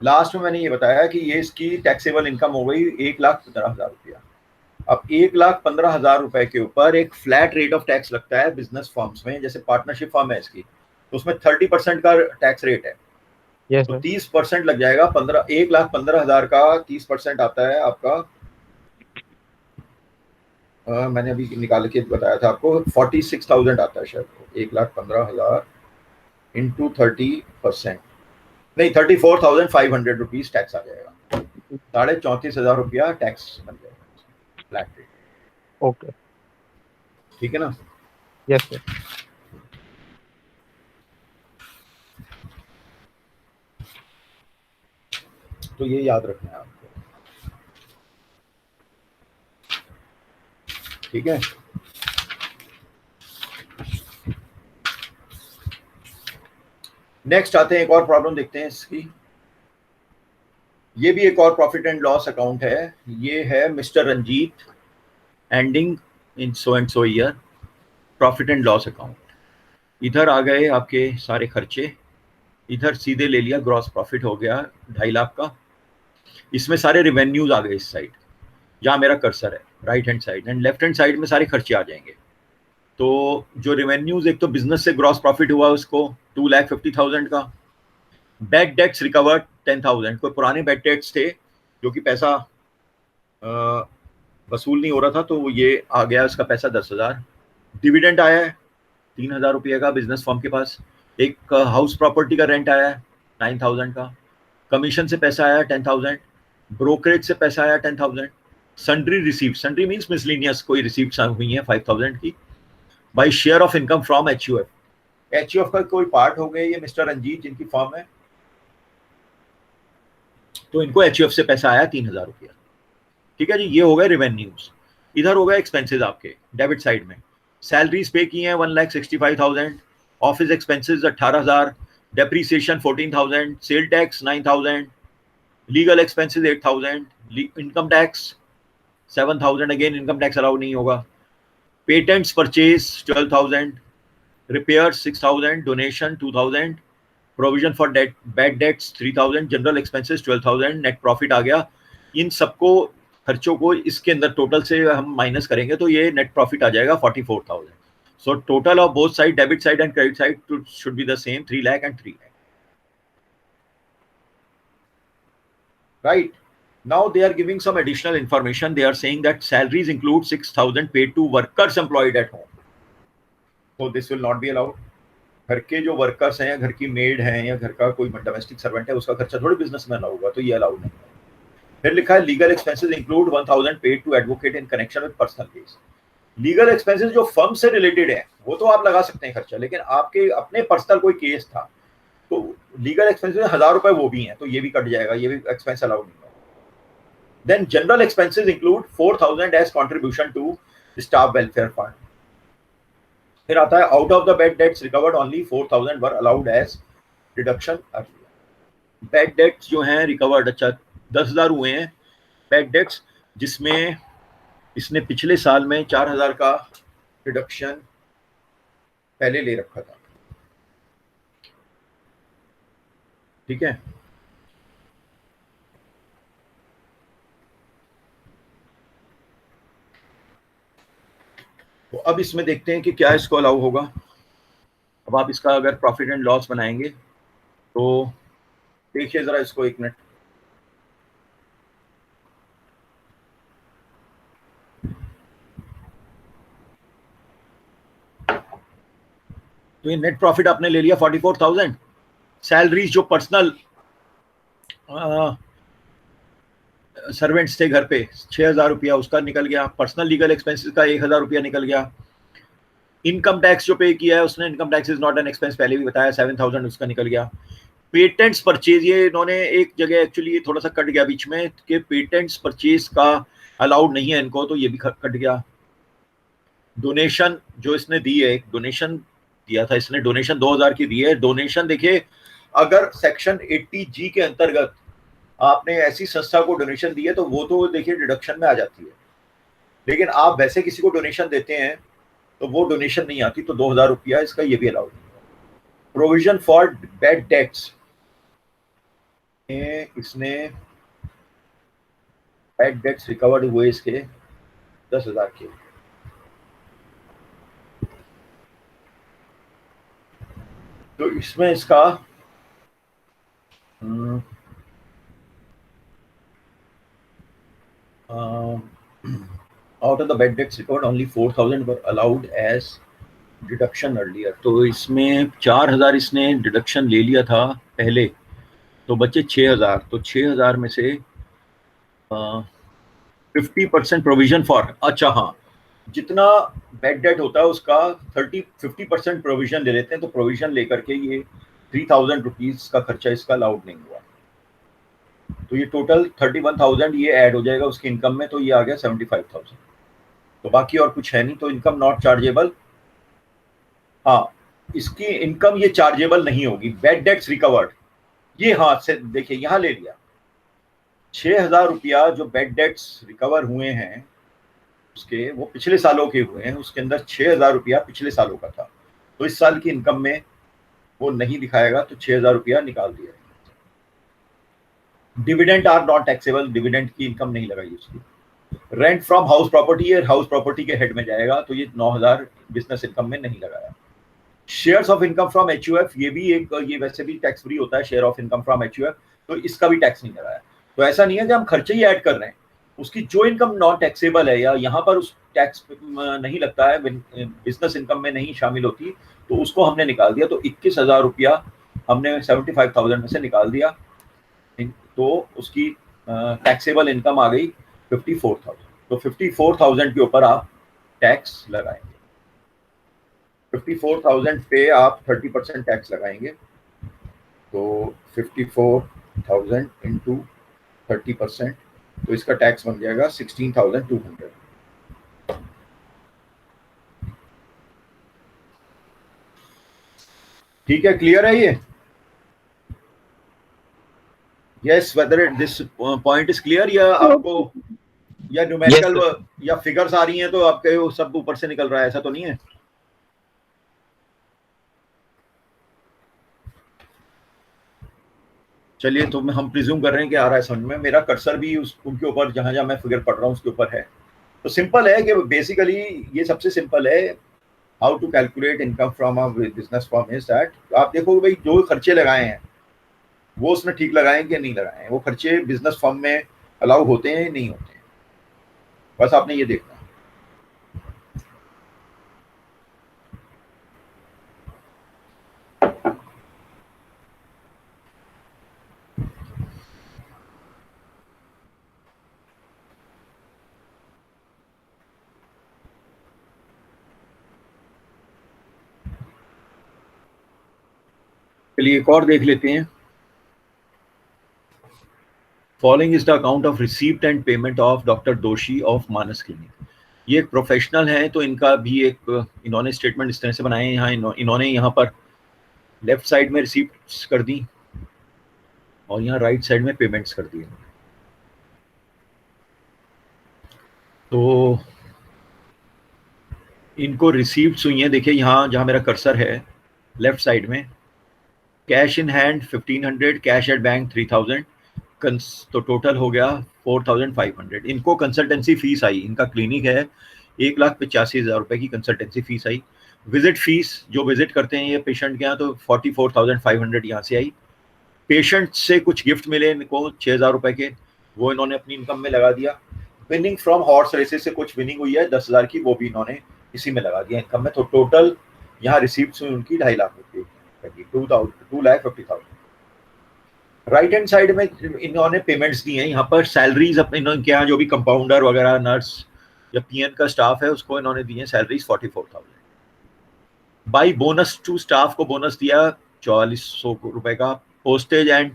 लास्ट में मैंने ये बताया कि ये इसकी टैक्सेबल इनकम हो गई 1,15,000 रुपया। अब 1,15,000 रुपए के ऊपर एक फ्लैट रेट ऑफ टैक्स लगता है बिजनेस फर्म्स में, जैसे पार्टनरशिप फर्म है इसकी, तो उसमें 30% का टैक्स रेट है। yes, तो 30% लग जाएगा। 1,15,000 का 30% आता है आपका मैंने अभी निकाल के बताया था आपको, 46,000 आता है शायद, 1,15,000 इंटू 30%, नहीं 34,500 रुपीज टैक्स आ जाएगा, 34,500 रुपया टैक्स बन जाएगा फ्लैट रेट। ओके, ठीक है ना? Yes sir. तो ये याद रखना है आपको, ठीक है? नेक्स्ट आते हैं, एक और प्रॉब्लम देखते हैं इसकी। ये भी एक और प्रॉफिट एंड लॉस अकाउंट है। ये है mister Ranjit, ending in so and so year, profit and loss account. इधर आ गए आपके सारे खर्चे, इधर सीधे ले लिया, ग्रॉस प्रॉफिट हो गया 2.5 लाख का। इसमें सारे रिवेन्यूज आ गए इस साइड, जहाँ मेरा कर्सर है, right hand side, and left hand side में सारे खर्चे आ जाएंगे। तो जो रिवेन्यूज, एक तो बिजनेस से ग्रॉस प्रॉफिट हुआ उसको 2,50,000 का, बैड डेट्स रिकवर्ड 10,000, कोई पुराने बैड डेट्स थे जो कि पैसा वसूल नहीं हो रहा था, तो ये आ गया उसका पैसा 10,000। डिविडेंड आया है 3,000 रुपये का बिजनेस फर्म के पास। एक हाउस प्रॉपर्टी का रेंट आया है 9,000 का। कमीशन से पैसा आया 10,000। ब्रोकरेज से पैसा आया 10,000। Sundry receive, sundry means miscellaneous कोई रिसीव्स हुई है 5,000 की। By share of income from HUF, HUF का कोई पार्ट हो गए, ये मिस्टर रंजीत जिनकी फर्म है, तो इनको HUF से पैसा आया 3,000 रुपया। ठीक है जी, ये हो गए रिवेन्यूज। इधर हो गए एक्सपेंसेस आपके डेबिट साइड में। सैलरीज पे की हैं 1,65,000, office expenses 18,000, depreciation 14,000, sale tax 9,000, legal expenses 8,000, income tax 7,000, again income tax allow नहीं होगा। Patents purchase 12,000, repair 6,000, donation 2,000, provision for bad debts 3,000, general expenses 12,000, net profit आ गया। इन सबको खर्चों को इसके अंदर टोटल से हम माइनस करेंगे तो ये नेट प्रॉफिट आ जाएगा 44,000। So total of both side, debit side and credit side, should be the same, 3 lakh and 3 lakh. Right, now they are giving some additional information. They are saying that salaries include 6,000 paid to workers employed at home, so this will not be allowed. घर के जो workers हैं या घर की made हैं या घर का कोई डोमेस्टिक सर्वेंट है, उसका खर्चा थोड़ी बिजनेस में अलाउ होगा, तो ये अलाउड नहीं है। फिर लिखा है legal expenses include 1,000 paid to advocate in connection with personal case. Legal expenses जो फर्म से रिलेटेड है वो तो आप लगा सकते हैं खर्चा, लेकिन आपके अपने पर्सनल कोई केस था तो लीगल एक्सपेंसेस 1,000 रुपए वो भी हैं, तो ये भी कट जाएगा, ये भी एक्सपेंस अलाउड नहीं है। Then general expenses include 4,000 as contribution to staff welfare fund. फिर आता है out of the bad debts recovered only 4,000 were allowed as deduction earlier. Bad debts जो हैं रिकवर्ड, अच्छा 10,000 हुए हैं बैड डेट्स, जिसमें इसने पिछले साल में 4,000 का रिडक्शन पहले ले रखा था। ठीक है, तो अब इसमें देखते हैं कि क्या इसको अलाउ होगा। अब आप इसका अगर प्रॉफिट एंड लॉस बनाएंगे तो देखिए जरा इसको, एक मिनट। तो ये नेट प्रॉफिट आपने ले लिया 44,000। सैलरीज जो पर्सनल सर्वेंट्स थे घर पे 6,000 रुपया उसका निकल गया। पर्सनल लीगल एक्सपेंसेस का 1,000 रुपया निकल गया। इनकम टैक्स जो पे किया है उसने, income tax is not an expense, पहले भी बताया, 7,000 उसका निकल गया। पेटेंट्स परचेज, ये इन्होंने एक जगह एक्चुअली थोड़ा सा कट गया बीच में कि पेटेंट्स परचेज का अलाउड नहीं है इनको, तो ये भी कट गया। डोनेशन जो इसने दी है, डोनेशन दिया था इसने, डोनेशन 2,000 की दी है। डोनेशन देखिए, अगर सेक्शन 80G के अंतर्गत आपने ऐसी संस्था को डोनेशन दी है तो वो तो देखिए डिडक्शन में आ जाती है, लेकिन आप वैसे किसी को डोनेशन देते हैं तो वो डोनेशन नहीं आती, तो 2,000 रुपया इसका ये भी अलाउड नहीं है। प्रोविजन फॉर बैड डेट्स, इसने बैड डेट्स रिकवर्ड हुए इसके 10,000 के, तो इसमें इसका out of the bad debts recovered only 4,000 were allowed as deduction earlier. तो इसमें 4,000 इसने डिडक्शन ले लिया था पहले, तो बचे 6,000। तो 6,000 में से 50% प्रोविजन फॉर, अच्छा हाँ, जितना बेड डेट होता है उसका 50% प्रोविजन ले लेते हैं। तो प्रोविजन लेकर के ये 3,000 रुपीज का खर्चा इसका अलाउड नहीं हुआ। तो ये टोटल 31,000 ये ऐड हो जाएगा उसकी इनकम में, तो ये आ गया 75,000। तो बाकी और कुछ है नहीं, तो इनकम नॉट चार्जेबल। हाँ, इसकी इनकम ये चार्जेबल नहीं होगी। बेड डेट्स रिकवर्ड, ये हाथ से देखिए यहाँ ले लिया, 6,000 रुपया जो बेड डेट्स रिकवर हुए हैं उसके, वो पिछले सालों के हुए हैं, उसके अंदर 6,000 रुपया पिछले सालों का था। तो इस साल की इनकम में वो नहीं दिखाएगा, तो 6,000 रुपया निकाल दिया। Dividend are not taxable, dividend की इनकम नहीं लगाई उसकी। रेंट फ्रॉम हाउस प्रॉपर्टी है, हाउस प्रॉपर्टी के हेड में जाएगा, तो ये 9,000 बिजनेस इनकम में नहीं लगाया। Shares of income from HUF, ये भी एक, ये वैसे भी टैक्स फ्री होता है share of income from HUF, तो इसका भी टैक्स नहीं लगाया। तो ऐसा नहीं है कि हम खर्चे ही ऐड कर रहे हैं, उसकी जो इनकम नॉन टैक्सेबल है या यहाँ पर उस टैक्स नहीं लगता है, बिजनेस इनकम में नहीं शामिल होती, तो उसको हमने निकाल दिया। तो 21,000 रुपया हमने 75,000 में से निकाल दिया, तो उसकी टैक्सेबल इनकम आ गई 54,000। तो 54,000 के ऊपर आप टैक्स लगाएंगे। 54,000 पे आप 30% टैक्स लगाएंगे, तो 54,000 इंटू 30%, तो इसका टैक्स बन जाएगा 16,200। ठीक है, क्लियर है ये? Yes, whether this point is clear, या आपको या न्यूमेरिकल या फिगर्स आ रही हैं तो आपके वो सब ऊपर से निकल रहा है, ऐसा तो नहीं है? चलिए, तो हम प्रिज्यूम कर रहे हैं कि आ रहा है समझ में। मेरा कर्सर भी उनके ऊपर, जहां जहां मैं फिगर पढ़ रहा हूँ उसके ऊपर है। तो सिंपल है कि बेसिकली ये सबसे सिंपल है, how to calculate income from a business form is that आप देखो भाई जो खर्चे लगाए हैं वो उसने ठीक लगाए कि नहीं लगाए हैं, वो खर्चे बिजनेस फॉर्म में अलाउ होते हैं नहीं होते हैं, बस आपने ये देखना है। चलिए एक और देख लेते हैं। Following is the account of receipt and payment of doctor दोषी ऑफ मानस क्लिनिक। ये एक प्रोफेशनल है, तो इनका भी एक इन्होंने स्टेटमेंट इस तरह से बनाए हैं। यहाँ इन्होंने यहाँ पर लेफ्ट साइड में रिसीप्ट्स कर दी और यहाँ राइट साइड में पेमेंट्स कर दिए। तो इनको रिसीप्ट्स हुई हैं, देखिए यहाँ जहाँ मेरा कर्सर है लेफ्ट साइड में, cash in hand 1,500, cash at bank 3,000, तो टोटल हो गया 4,500। इनको कंसल्टेंसी फीस आई, इनका क्लिनिक है, 1,85,000 रुपए की कंसल्टेंसी फीस आई। विजिट फीस जो विजिट करते हैं ये पेशेंट के यहाँ, तो 44,500 यहाँ से आई। पेशेंट से कुछ गिफ्ट मिले इनको 6,000 रुपए के, वो इन्होंने अपनी इनकम में लगा दिया। विनिंग फ्रॉम हॉर्स रेसेस से कुछ विनिंग हुई है 10,000 की, वो भी इन्होंने इसी में लगा दिया इनकम में। तो टोटल यहाँ रिसीप्ट हुई उनकी 2.5 लाख रुपये, 2,50,000। राइट हैंड साइड में इन्होंने पेमेंट्स दी हैं, यहाँ पर सैलरीज अपने इनके यहाँ जो भी कंपाउंडर वगैरह नर्स या पीएन का स्टाफ है उसको इन्होंने दी है salaries 44,000। By bonus to staff को बोनस दिया 4,400 रुपए का। Postage and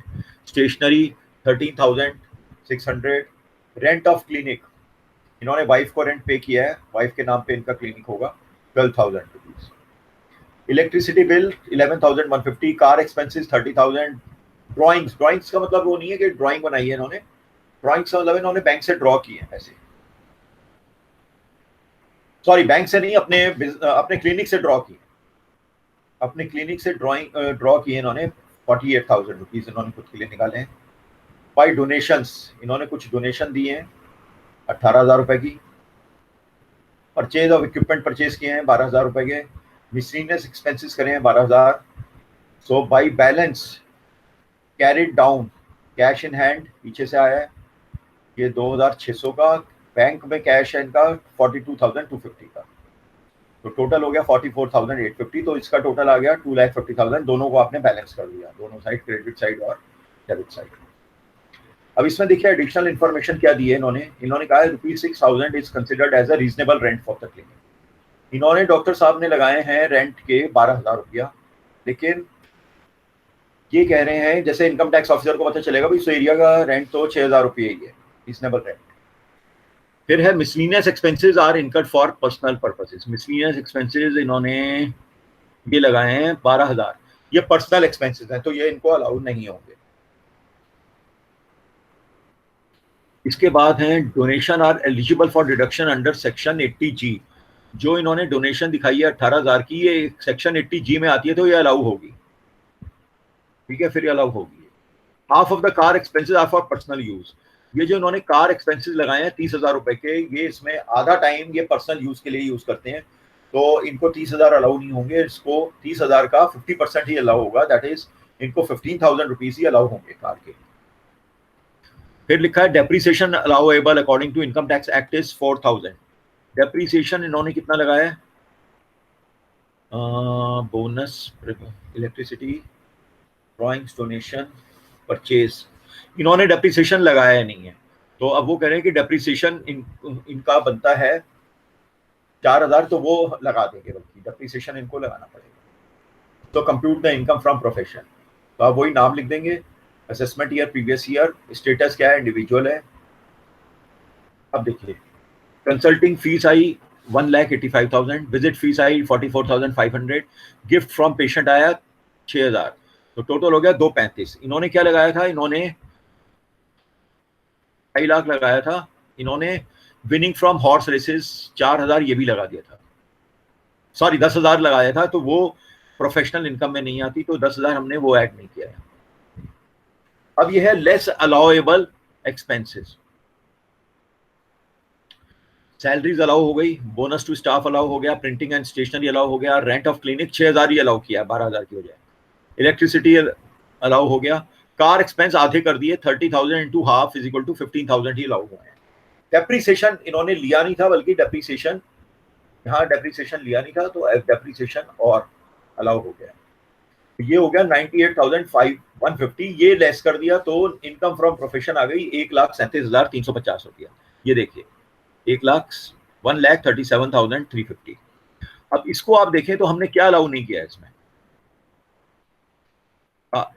stationery 13,600। Rent of clinic, इन्होंने वाइफ को रेंट पे किया है, वाइफ के नाम पे इनका क्लिनिक होगा, 12,000 rupees. Electricity bill 11,150। Car expenses 30,000। Drawings का मतलब वो नहीं है कि ड्राइंग बनाई है इन्होंने, ड्राइंग्स का मतलब इन्होंने बैंक से ड्रॉ किए हैं पैसे, सॉरी बैंक से नहीं, अपने क्लिनिक से ड्रॉ किए, अपने क्लिनिक से ड्रॉ किए इन्होंने 48,000 रुपीज इन्होंने खुद के लिए निकाले हैं। बाई डोनेशंस, इन्होंने कुछ डोनेशन दिए हैं 18,000 रुपए की। परचेज ऑफ इक्विपमेंट परचेज किए हैं 12,000 रुपए के। मिसलिनियस एक्सपेंसेस करे हैं 12,000। So by balance carried down, cash in hand पीछे से आया है, ये 2,600 का बैंक में कैश है इनका 42,250 का, तो टोटल हो गया 44,850। तो इसका टोटल आ गया 2,50,000। दोनों को आपने बैलेंस कर दिया, दोनों साइड, क्रेडिट साइड और डेबिट साइड। अब इसमें देखिए एडिशनल इन्फॉर्मेशन क्या दी है इन्होंने कहा है ₹6,000 is considered as a reasonable rent for the clinic. इन्होंने डॉक्टर साहब ने लगाए हैं रेंट के 12,000 रुपया, लेकिन ये कह रहे हैं जैसे इनकम टैक्स ऑफिसर को पता चलेगा भाई इस एरिया का रेंट तो 6,000 रुपये ही है, रीजनेबल रेंट। फिर है miscellaneous expenses are incurred for personal purposes. Miscellaneous expenses इन्होंने ये लगाए हैं 12,000, ये पर्सनल एक्सपेंसेस हैं तो ये इनको अलाउ नहीं होंगे। इसके बाद हैं donation are eligible for deduction under section 80G। जो इन्होंने डोनेशन दिखाई है 18,000 की, ये सेक्शन 80G में आती है तो ये अलाउ होगी, ठीक है, फिर ये अलाउ होगी। Half of the car expenses are for personal use. ये जो इन्होंने कार एक्सपेंसेस लगाए हैं 30,000 रुपए के, ये इसमें आधा टाइम ये पर्सनल यूज के लिए यूज करते हैं, तो इनको 30,000 अलाउ नहीं होंगे। इसको 30,000 का 50% ही अलाउ होगा, दैट इज इनको 15,000 रुपीज ही अलाउ होंगे कार के। फिर लिखा है depreciation allowable according to income tax act is 4,000। Depreciation इन्होंने कितना लगाया है, bonus, electricity, drawings, donation, purchase, इन्होंने डेप्रीसिएशन लगाया नहीं है। तो अब वो कह रहे हैं कि डेप्रीसिएशन इनका बनता है 4,000, तो वो लगा देंगे, बल्कि डेप्रीसिएशन इनको लगाना पड़ेगा। तो compute the income from profession, तो आप वही नाम लिख देंगे, assessment year, previous year, status क्या है, इंडिविजुअल है। अब देखिए consulting fees I 1,85,000, visit fees I 44,500, gift from patient आया 6,000, तो टोटल हो गया 235। इन्होंने क्या लगाया था, इन्होंने 2.5 लाख लगाया था। इन्होंने विनिंग फ्रॉम हॉर्स रेसेस 4,000 ये भी लगा दिया था, सॉरी 10,000 लगाया था, तो वो प्रोफेशनल इनकम में नहीं आती, तो 10,000 हमने वो ऐड नहीं किया है। अब ये है less allowable expenses. Salaries allow हो गई, बोनस टू स्टाफ अलाउ हो गया, प्रिंटिंग एंड स्टेशनरी अलाउ हो गया, rent of clinic 6,000 he allow किया, 12,000 की हो जाए, इलेक्ट्रिसिटी अलाउ हो गया, कार एक्सपेंस आधे कर दिए, 30,000 into half is equal to 15,000 ही अलाउ हुए हैं। डेप्रीसिएशन इन्होंने लिया नहीं था, बल्कि डेप्रीसिएशन यहाँ डेप्रीसिएशन लिया नहीं था, तो डेप्रीसिएशन और अलाउ हो गया। ये हो गया 98,150, ये लेस कर दिया तो इनकम फ्रॉम प्रोफेशन आ गई 1,37,350 रुपया। ये देखिए 1,37,350। अब इसको आप देखें तो हमने क्या अलाउ नहीं किया है इसमें,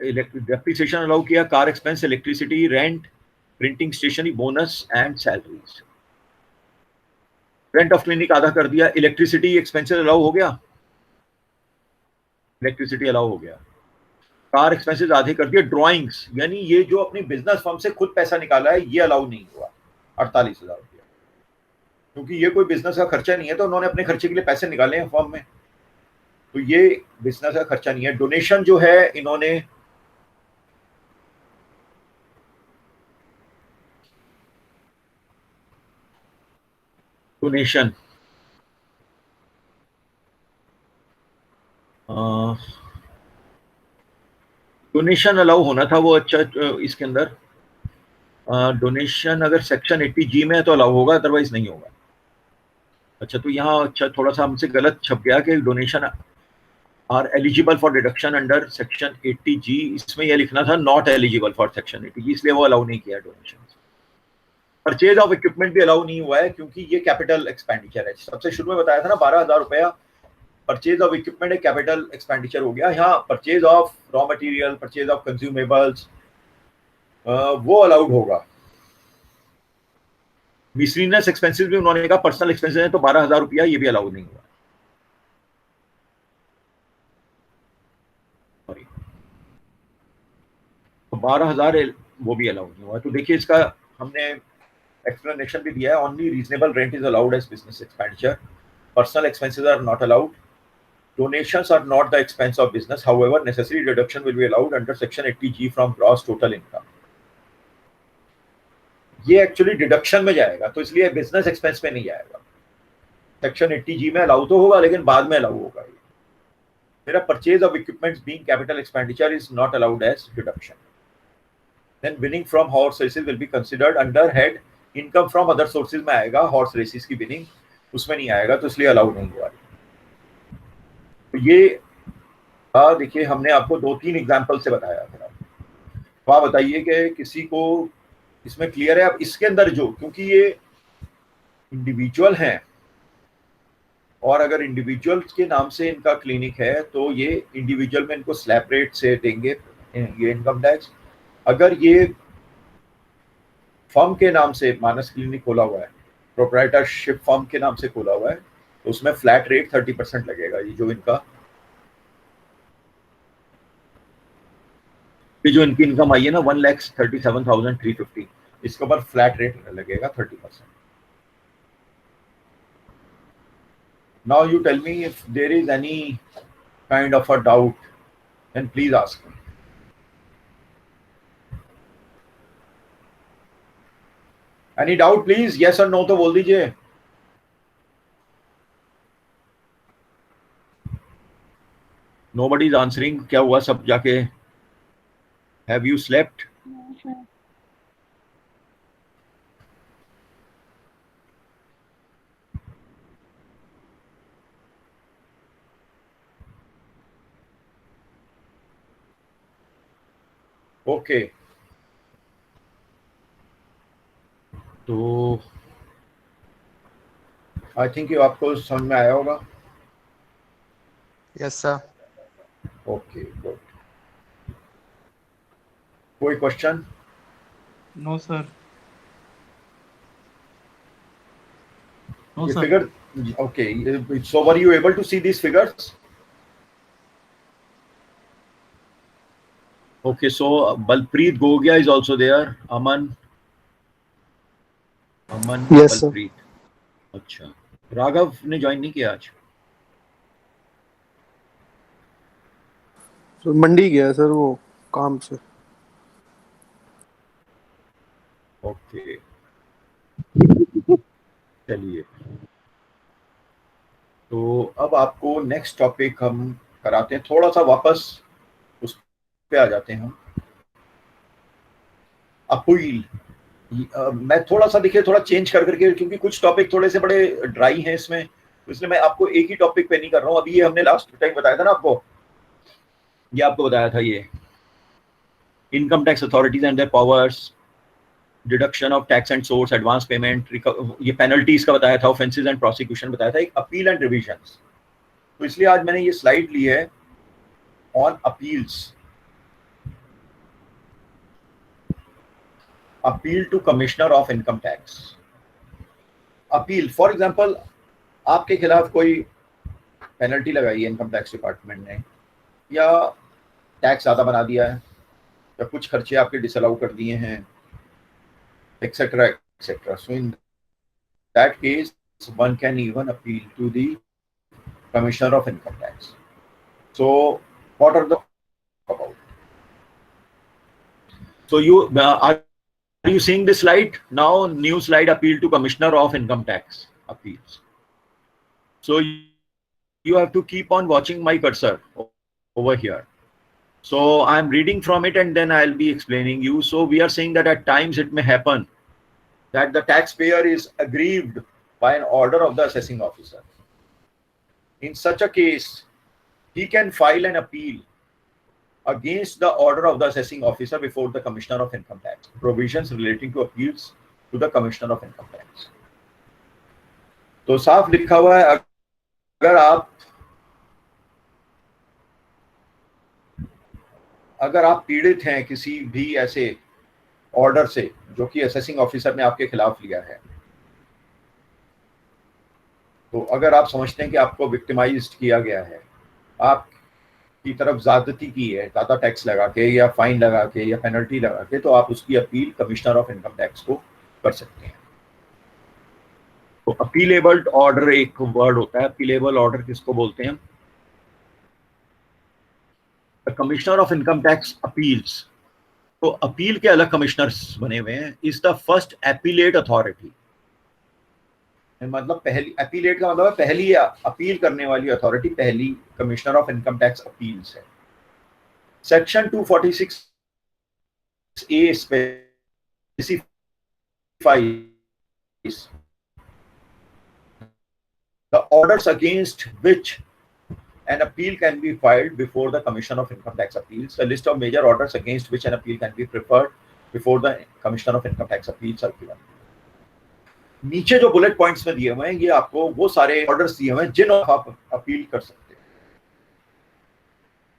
डेप्रीसिएशन अलाउ किया, car expense, electricity, rent, printing, stationery, bonus and salaries. Rent of clinic आधा कर दिया, इलेक्ट्रिसिटी एक्सपेंसेस अलाउ हो गया, इलेक्ट्रिसिटी अलाउ हो गया, कार एक्सपेंसेस आधे कर दिया, ड्राइंग्स यानी ये जो अपनी बिजनेस फर्म से खुद पैसा निकाला है ये अलाउ नहीं हुआ 48,000 रुपया, क्योंकि ये कोई बिजनेस का खर्चा नहीं है, तो उन्होंने अपने खर्चे के लिए पैसे निकाले हैं फर्म में, तो ये बिजनेस का खर्चा नहीं है। डोनेशन जो है इन्होंने डोनेशन डोनेशन अलाउ होना था वो, अच्छा इसके अंदर डोनेशन अगर सेक्शन 80G में है तो अलाउ होगा, अदरवाइज नहीं होगा। अच्छा तो यहाँ अच्छा थोड़ा सा हमसे गलत छप गया कि donation are eligible for deduction under section 80G, इसमें यह लिखना था not eligible for section 80G, इसलिए वो अलाउ नहीं किया डोनेशन। परचेज ऑफ इक्विपमेंट भी अलाउ नहीं हुआ है, क्योंकि ये कैपिटल एक्सपेंडिचर है। सबसे शुरू में बताया था ना 12,000 रुपया परचेज ऑफ इक्विपमेंट एक कैपिटल एक्सपेंडिचर हो गया। यहाँ purchase of raw material, purchase of consumables वो अलाउड होगा। मिसलिनियस एक्सपेंसेस भी उन्होंने कहा पर्सनल एक्सपेंसेस है तो 12,000 रुपया ये भी अलाउड नहीं हुआ। तो 12,000 वो भी अलाउड नहीं हुआ। तो देखिए इसका हमने एक्सप्लेनेशन भी दिया है, only reasonable rent is allowed as business expenditure, personal expenses are not allowed, donations are not the expense of business, however necessary deduction will be allowed under section 80G from gross total income। ये actually deduction में जाएगा, तो इसलिए business expense में नहीं जाएगा। Section 80G में allow तो होगा लेकिन बाद में अलाउ होगा। मेरा purchase of equipments being capital expenditure is not allowed as deduction. Then winning from horse races will be considered under head income from other sources में आएगा, हॉर्स रेसिस की विनिंग उसमें नहीं आएगा, तो इसलिए अलाउड नहीं हुआ। तो ये देखिए हमने आपको 2-3 एग्जांपल से बताया था। तो आप बताइए कि किसी को इसमें क्लियर है? अब इसके अंदर जो, क्योंकि ये इंडिविजुअल हैं और अगर इंडिविजुअल्स के नाम से इनका क्लिनिक है तो ये इंडिविजुअल में इनको स्लैब रेट से देंगे ये इनकम टैक्स। अगर ये फर्म के नाम से मानस क्लिनिक खोला हुआ है, प्रोप्राइटरशिप फर्म के नाम से खोला हुआ है, तो उसमें फ्लैट रेट 30% लगेगा। ये जो इनकी इनकम आई है ना 1,37,350, इसके ऊपर फ्लैट रेट लगेगा 30%। Now you tell me if there is any kind of a doubt, then please ask me. Any doubt please? Yes or no तो बोल दीजिए। Nobody is answering. क्या हुआ सब जाके? Have you slept? No, sir. Okay. तो I think ये आपको समझ में आया होगा। Yes sir. Okay good. कोई क्वेश्चन? No, sir. No, ये sir. figure, okay, so were you able to see these figures? Okay, so Balpreet Gogia is also there. Aman Yes, sir. Balpreet। अच्छा, राघव ने ज्वाइन नहीं किया आज? तो मंडी गया sir वो काम से। ओके चलिए, तो अब आपको नेक्स्ट टॉपिक हम कराते हैं, थोड़ा सा वापस उस पे आ जाते हैं हम। अपील, मैं थोड़ा सा देखिए थोड़ा चेंज कर करके, क्योंकि कुछ टॉपिक थोड़े से बड़े ड्राई हैं इसमें, तो इसलिए मैं आपको एक ही टॉपिक पे नहीं कर रहा हूँ। अभी ये हमने लास्ट टाइम बताया था ना आपको, ये आपको बताया था, ये income tax authorities and there powers, deduction of tax and source, advance payment, ये पेनल्टीज का बताया था, ऑफेंसेस एंड प्रोसिक्यूशन बताया था, एक अपील एंड रिविजन्स। तो इसलिए आज मैंने ये स्लाइड ली है on appeals, appeal to commissioner of income tax. Appeal, for example आपके खिलाफ कोई पेनल्टी लगाई है इनकम टैक्स डिपार्टमेंट ने, या टैक्स ज़्यादा बना दिया है, या कुछ खर्चे आपके डिसअलाउ कर दिए हैं, etcetera etcetera. So in that case one can even appeal to the Commissioner of Income Tax. So what are the about? So you are you seeing this slide now? New slide, appeal to Commissioner of Income Tax appeals. So you have to keep on watching my cursor over here. So I'm reading from it and then I'll be explaining you. So we are saying that at times it may happen that the taxpayer is aggrieved by an order of the assessing officer. In such a case, he can file an appeal against the order of the assessing officer before the Commissioner of Income Tax. Provisions relating to appeals to the Commissioner of Income Tax. तो साफ लिखा हुआ है, अगर आप पीड़ित हैं किसी भी ऐसे ऑर्डर से जो कि असेसिंग ऑफिसर ने आपके खिलाफ लिया है, तो अगर आप समझते हैं कि आपको विक्टिमाइज्ड किया गया है, आपकी तरफ ज्यादती की है, ज्यादा टैक्स लगा के या फाइन लगा के या पेनल्टी लगा के, तो आप उसकी appeal commissioner of income tax को कर सकते हैं। तो अपीलेबल ऑर्डर एक वर्ड होता है, अपीलेबल ऑर्डर किसको बोलते हैं? Commissioner of income tax appeals. तो अपील के अलग कमिश्नर्स बने हुए हैं। Is the first appellate authority, मतलब पहली, अपीलेट का मतलब पहली अपील करने वाली अथॉरिटी, पहली commissioner of income tax appeals है। Section 246A specify the orders against which an appeal can be filed before the Commission of Income Tax Appeals. The list of major orders against which an appeal can be preferred before the Commission of Income Tax Appeals are given. नीचे जो bullet points में दिए हुए हैं ये आपको वो सारे ऑर्डर्स दिए हुए हैं जिन आप अपील कर सकते हैं.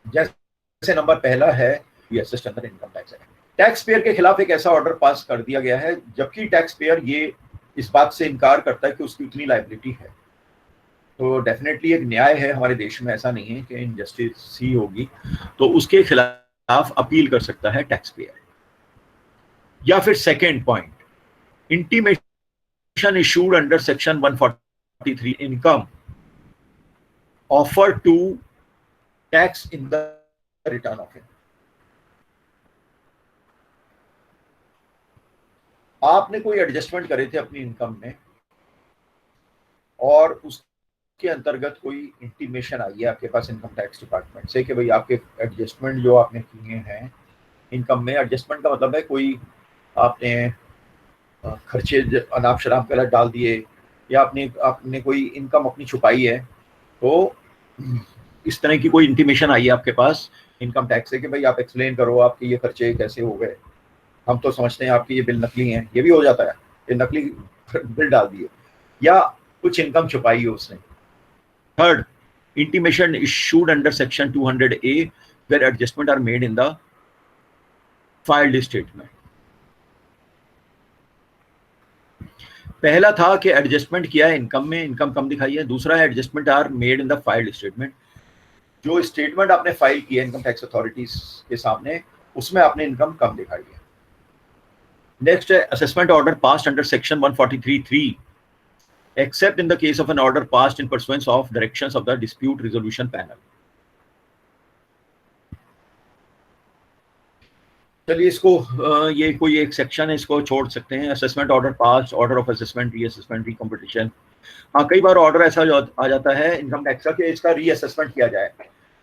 जैसे नंबर पहला है assist under income tax act. Tax payer के खिलाफ एक ऐसा ऑर्डर पास कर दिया गया है जबकि टैक्स पेयर ये इस बात से इनकार करता है कि उसकी उतनी लायबिलिटी है. तो डेफिनेटली एक न्याय है हमारे देश में, ऐसा नहीं है कि इनजस्टिस ही होगी. तो उसके खिलाफ अपील कर सकता है टैक्स पेयर. या फिर second point, intimation issued under section 143 income offer to tax in the return of income. आपने कोई एडजस्टमेंट करे थे अपनी इनकम में और उसके अंतर्गत कोई इंटीमेशन आई है आपके पास इनकम टैक्स डिपार्टमेंट से कि भाई आपके एडजस्टमेंट जो आपने किए हैं इनकम में, एडजस्टमेंट का मतलब है कोई आपने खर्चे अनाप शराब गलत डाल दिए या आपने कोई इनकम अपनी छुपाई है, तो इस तरह की कोई इंटीमेशन आई है आपके पास इनकम टैक्स से कि भाई आप एक्सप्लेन करो आपके ये खर्चे कैसे हो गए, हम तो समझते हैं आपके ये बिल नकली हैं. ये भी हो जाता है, ये नकली बिल डाल दिए या कुछ इनकम छुपाई है उसने. Third, intimation issued under section 200A where adjustment are made in the filed statement. पहला था कि एडजस्टमेंट किया है इनकम में, इनकम कम दिखाई है. दूसरा है adjustment are made in the filed statement. जो स्टेटमेंट आपने फाइल किया इनकम टैक्स अथॉरिटीज के सामने उसमें आपने इनकम कम दिखाई है. नेक्स्ट है assessment order passed under section 143(3) except in the case of an order passed in pursuance of directions of the dispute resolution panel. चलिए इसको ये कोई एक सेक्शन है, इसको छोड़ सकते हैं. Assessment order pass, order of assessment, reassessment, recomputation. हाँ, कई बार ऑर्डर ऐसा आ जाता है इनकम टैक्स का कि इसका रीअसेसमेंट किया जाए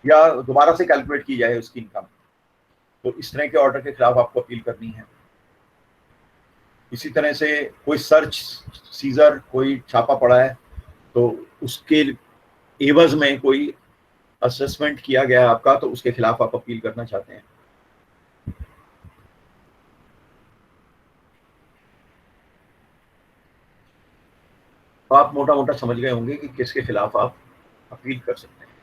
या दोबारा से कैलकुलेट की जाए उसकी इनकम. तो इस तरह के ऑर्डर के खिलाफ आपको अपील करनी है. इसी तरह से कोई सर्च सीजर, कोई छापा पड़ा है तो उसके एवज में कोई असेसमेंट किया गया आपका, तो उसके खिलाफ आप अपील करना चाहते हैं. तो आप मोटा मोटा समझ गए होंगे कि किसके खिलाफ आप अपील कर सकते हैं.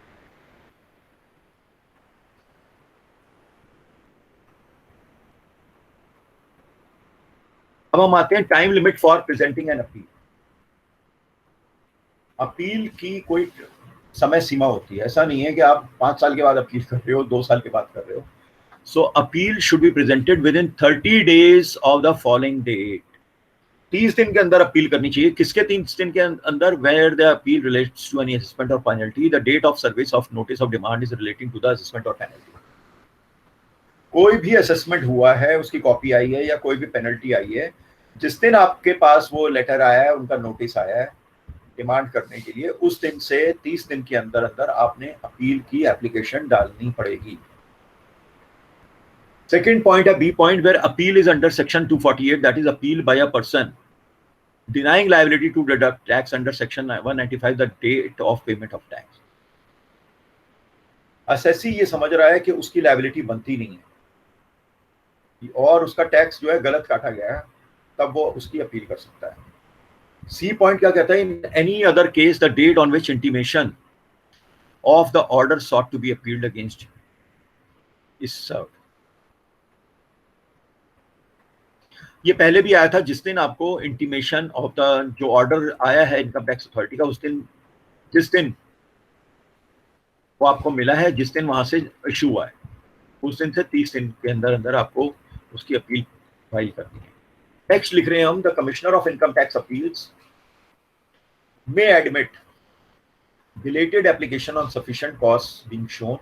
अब हम आते हैं time limit for presenting an appeal. Appeal की कोई समय सीमा होती है, ऐसा नहीं है कि आप 5 साल के बाद अपील कर रहे हो, 2 साल के बाद कर रहे हो. So appeal should be presented within 30 days of the following date. 30 दिन के अंदर अपील करनी चाहिए. किसके 30 दिन के अंदर? Where the appeal relates to any assessment और penalty, the date of service of notice of demand is relating to the assessment और पेनल्टी. कोई भी असेसमेंट हुआ है, उसकी कॉपी आई है या कोई भी पेनल्टी आई है, जिस दिन आपके पास वो लेटर आया है, उनका नोटिस आया है डिमांड करने के लिए, उस दिन से 30 दिन के अंदर अंदर आपने अपील की एप्लीकेशन डालनी पड़ेगी. सेकेंड पॉइंट है B point, where appeal is under section 248, that is appeal by a person denying liability to deduct tax under section 195 the date of payment of tax. Assessee ये समझ रहा है कि उसकी लायबिलिटी बनती नहीं है और उसका टैक्स जो है गलत काटा गया है, तब वो उसकी अपील कर सकता है. सी पॉइंट क्या कहता है? In any other case the date on which intimation of the order sought to be appealed against is served. ये पहले भी आया था, जिस दिन आपको इंटीमेशन ऑफ द जो ऑर्डर आया है इनकम टैक्स अथॉरिटी का, उस दिन जिस दिन वो आपको मिला है, जिस दिन वहां से इशू हुआ है, उस दिन से 30 दिन के अंदर अंदर आपको उसकी अपील फाइल करनी है. नेक्स्ट लिख रहे हैं हम, the commissioner of income tax appeals may admit belated application on sufficient cost being shown,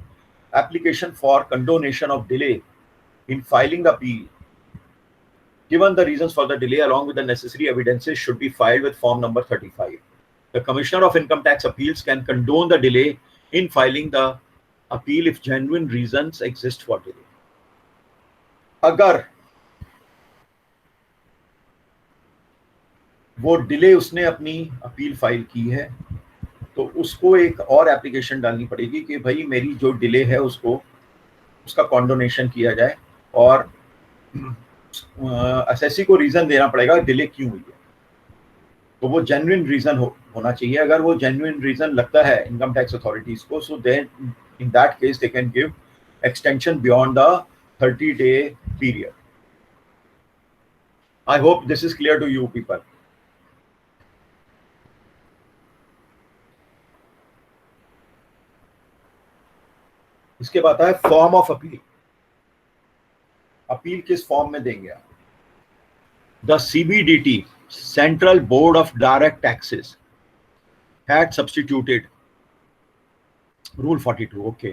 application for condonation of delay in filing the appeal given the reasons for the delay along with the necessary evidences should be filed with form number 35. The Commissioner of Income Tax Appeals can condone the delay in filing the appeal if genuine reasons exist for delay. अगर वो delay उसने अपनी appeal file की है, तो उसको एक और एप्लीकेशन डालनी पड़ेगी कि भाई मेरी जो डिले है उसको उसका कॉन्डोनेशन किया जाए, और एसएससी को रीजन देना पड़ेगा डिले क्यों हुई है। तो वो जेन्युइन रीजन होना चाहिए। अगर वो जेन्युइन रीजन लगता है इनकम टैक्स अथॉरिटीज को, so then in that case they can give extension beyond the 30-day period. I hope this is clear to you people. इसके बाद है फॉर्म ऑफ अपील। अपील किस फॉर्म में देंगे आप? The CBDT, Central Board of Direct Taxes, had substituted Rule 42. Okay.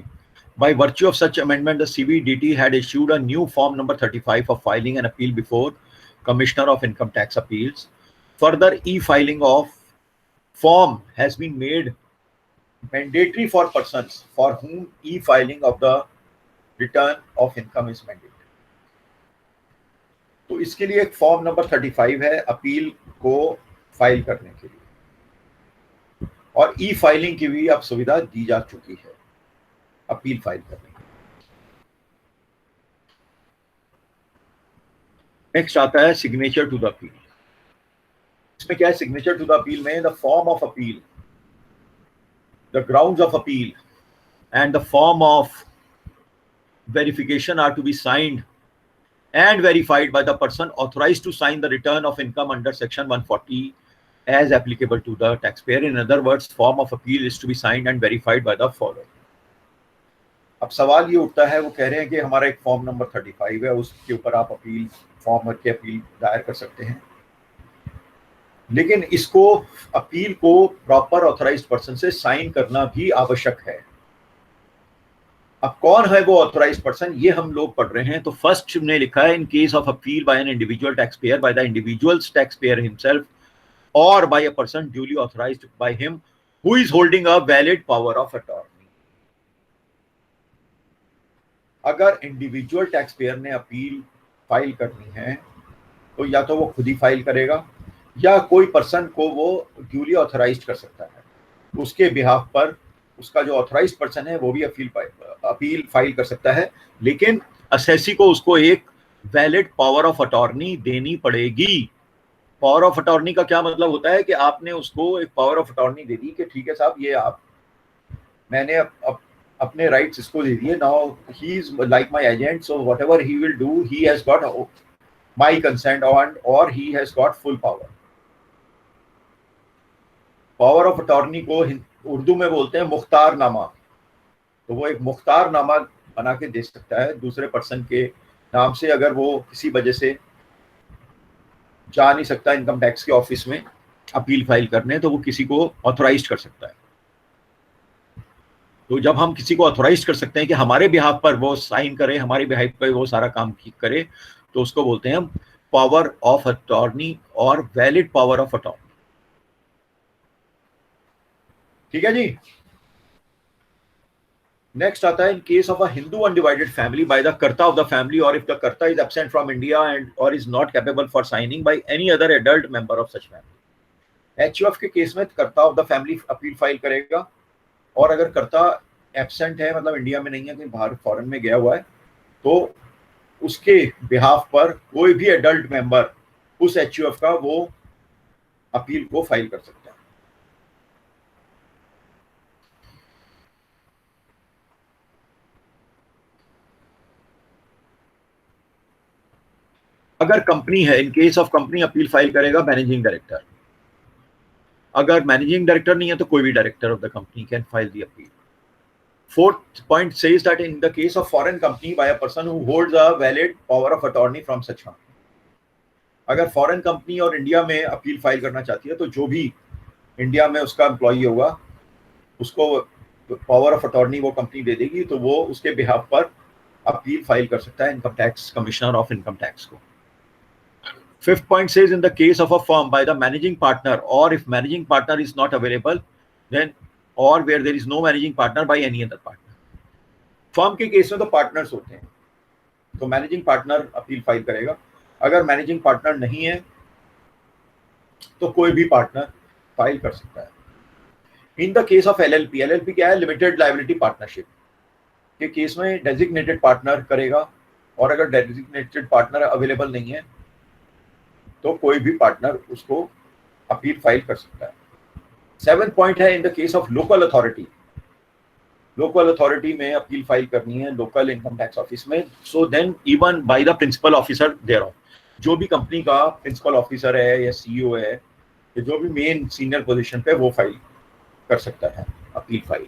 By virtue of such amendment, the CBDT had issued a new form number 35 for filing an appeal before Commissioner of Income Tax Appeals. Further, e-filing of form has been made mandatory for persons for whom e-filing of the return of income is mandatory. तो इसके लिए एक form number 35 है appeal को file करने के लिए, और ई फाइलिंग की भी अब सुविधा दी जा चुकी है अपील फाइल करने की। नेक्स्ट आता है सिग्नेचर टू द अपील। इसमें क्या है? Signature to the appeal in the form of appeal, the grounds of appeal and the form of verification are to be signed and verified by the person authorized to sign the return of income under section 140 as applicable to the taxpayer. In other words, form of appeal is to be signed and verified by the following. अब सवाल ये उठता है, वो कह रहे हैं कि हमारा एक फॉर्म नंबर 35 है, उसके ऊपर आप अपील फॉर्म भर के अपील दायर कर सकते हैं, लेकिन इसको अपील को प्रॉपर ऑथराइज्ड पर्सन से साइन करना भी आवश्यक है। अब कौन है वो ऑथराइज्ड पर्सन, ये हम लोग पढ़ रहे हैं। तो फर्स्ट ने लिखा है in case of appeal by an individual tax payer by the individual tax payer himself और by a person duly authorised by him who is holding a valid power of attorney. अगर individual tax payer ने appeal file करनी है तो या तो वो खुद ही फाइल करेगा या कोई पर्सन को वो ड्यूली ऑथराइज्ड कर सकता है, उसके बिहाफ पर उसका जो ऑथराइज्ड पर्सन है वो भी अपील फाइल कर सकता है, लेकिन असेसी को उसको एक वैलिड पावर ऑफ अटॉर्नी देनी पड़ेगी। पावर ऑफ अटॉर्नी का क्या मतलब होता है कि आपने उसको एक पावर ऑफ अटॉर्नी दे दी कि ठीक है साहब, ये आप मैंने अपने राइट्स इसको दे दिए, now he is like my agent, so whatever he will do he has got my consent on और he has got full power. Power of attorney को उर्दू में बोलते हैं मुख्तारनामा। तो वो एक मुख्तारनामा बना के दे सकता है दूसरे पर्सन के नाम से, अगर वो किसी वजह से जा नहीं सकता इनकम टैक्स के ऑफिस में अपील फाइल करने, तो वो किसी को ऑथराइज कर सकता है। तो जब हम किसी को ऑथराइज कर सकते हैं कि हमारे बिहाफ पर वो साइन करे, हमारे बिहाफ पर वो सारा काम करे, तो उसको बोलते हैं पावर ऑफ अटॉर्नी और वैलिड पावर ऑफ अटॉर्नी। ठीक है जी। नेक्स्ट आता है in case of a Hindu undivided family by the karta of the family और if the karta is absent from India and और is not capable for signing by any other adult member of such family. HUF के case में karta of the family appeal file करेगा, और अगर कर्ता absent है, मतलब इंडिया में नहीं है, कहीं बाहर फॉरेन में गया हुआ है, तो उसके बिहाफ पर कोई भी एडल्ट मेंबर उस एचयूएफ का वो अपील को फाइल कर सकता है। अगर कंपनी है, in case of company appeal file करेगा मैनेजिंग डायरेक्टर। अगर मैनेजिंग डायरेक्टर नहीं है तो कोई भी director of the company can file the appeal. Fourth point says that in the case of foreign company by a person who holds a valid power of attorney from such company. अगर foreign company और India में appeal file करना चाहती है तो जो भी India में उसका एम्प्लॉई होगा उसको पावर ऑफ अटॉर्नी वो कंपनी दे देगी, तो वो उसके बिहाफ पर अपील फाइल कर सकता है income tax commissioner of income tax को। Fifth point says in the case of a firm by the managing partner or if managing partner is not available, then or where there is no managing partner by any other partner. Firm के case में तो partners होते हैं, तो managing partner appeal file करेगा। अगर managing partner नहीं है तो कोई भी पार्टनर फाइल कर सकता है। In the case of LLP, LLP क्या है? लिमिटेड लायबिलिटी पार्टनरशिप के केस में डेजिग्नेटेड पार्टनर करेगा, और अगर डेजिग्नेटेड पार्टनर अवेलेबल नहीं है तो कोई भी पार्टनर उसको अपील फाइल कर सकता है। 7th पॉइंट है in the case of local authority, local authority में अपील फाइल करनी है लोकल इनकम टैक्स ऑफिस में। So then even by the principal officer thereof, जो भी कंपनी का प्रिंसिपल ऑफिसर है या सीईओ है या जो भी मेन सीनियर पोजीशन पे, वो फाइल कर सकता है appeal file.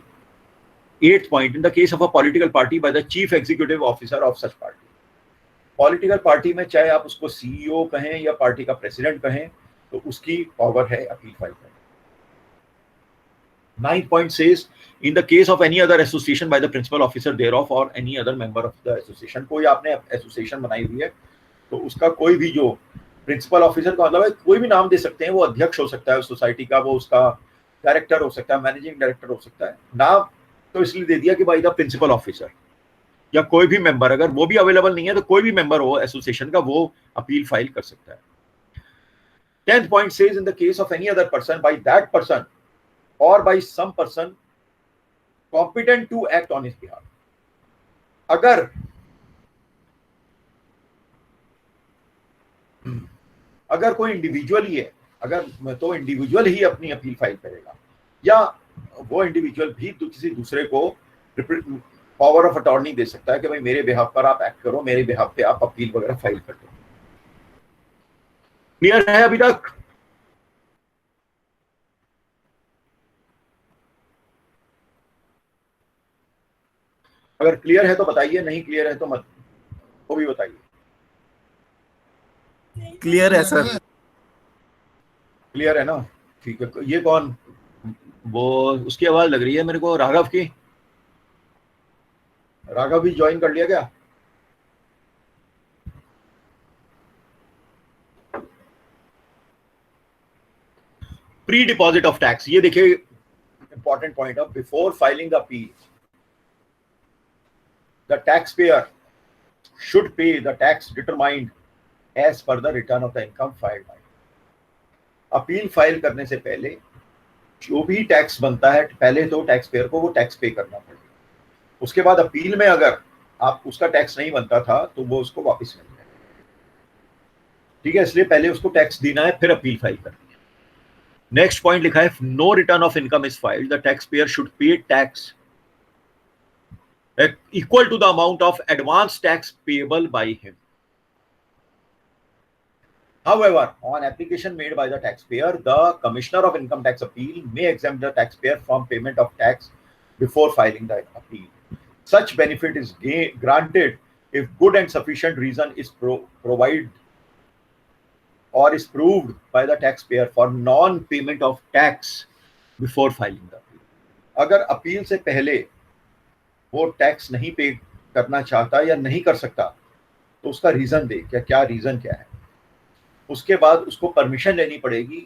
8th point in the case of a political party by the chief executive officer of such party, political party में चाहे आप उसको सीईओ कहें या पार्टी का प्रेसिडेंट कहें, तो उसकी पावर है अपील फाइल करने। 9th point says in the case of any other association by the principal officer thereof or any other member of the association, कोई आपने एसोसिएशन बनाई हुई है तो उसका कोई भी जो प्रिंसिपल ऑफिसर का मतलब है, कोई भी नाम दे सकते हैं, वो अध्यक्ष हो सकता है उस सोसाइटी का, वो उसका डायरेक्टर हो सकता है, मैनेजिंग डायरेक्टर हो सकता है। नाम तो इसलिए दे दिया कि भाई द प्रिंसिपल ऑफिसर, या कोई भी मेंबर, अगर वो भी अवेलेबल नहीं है तो कोई भी मेंबर हो एसोसिएशन का, वो अपील फाइल कर सकता है। 10th point says in the case of any other person by that person or by some person competent to act on his behalf, अगर कोई इंडिविजुअल ही है, अगर तो इंडिविजुअल ही अपनी अपील फाइल करेगा, या वो इंडिविजुअल भी किसी दूसरे को पावर ऑफ अटॉर्नी दे सकता है कि भाई मेरे बिहाफ पर आप एक्ट करो, मेरे बिहाफ पे आप अपील वगैरह फाइल कर दो। क्लियर है अभी तक? अगर क्लियर है तो बताइए, नहीं क्लियर है तो मत, वो भी बताइए। क्लियर है सर। क्लियर है ना? ठीक है। ये कौन, वो उसकी आवाज लग रही है मेरे को, राघव की। राघव भी ज्वाइन कर लिया क्या? प्री डिपॉजिट ऑफ टैक्स, ये देखिए important point of before filing the appeal, the tax payer should pay the tax determined as per the return of the income filed by. Appeal file करने से पहले जो भी टैक्स बनता है, पहले तो टैक्स पेयर को वो टैक्स पे करना पड़ेगा। उसके बाद अपील में अगर आप उसका टैक्स नहीं बनता था तो वो उसको वापस मिल जाएगा। ठीक है, इसलिए पहले उसको टैक्स देना है, फिर अपील फाइल करनी है। नेक्स्ट पॉइंट लिखा है, no return of income is filed, the tax payer should pay tax equal to the amount of advance tax payable by him. However, on application made by the taxpayer, the Commissioner of Income Tax Appeal may exempt the taxpayer from payment of tax before filing the appeal. Such benefit is granted if good and sufficient reason is provided or is proved by the taxpayer for non-payment of tax before filing the appeal. अगर appeal से पहले वो tax नहीं पे करना चाहता या नहीं कर सकता तो उसका रीजन दे, क्या रीजन क्या है। उसके बाद उसको परमिशन लेनी पड़ेगी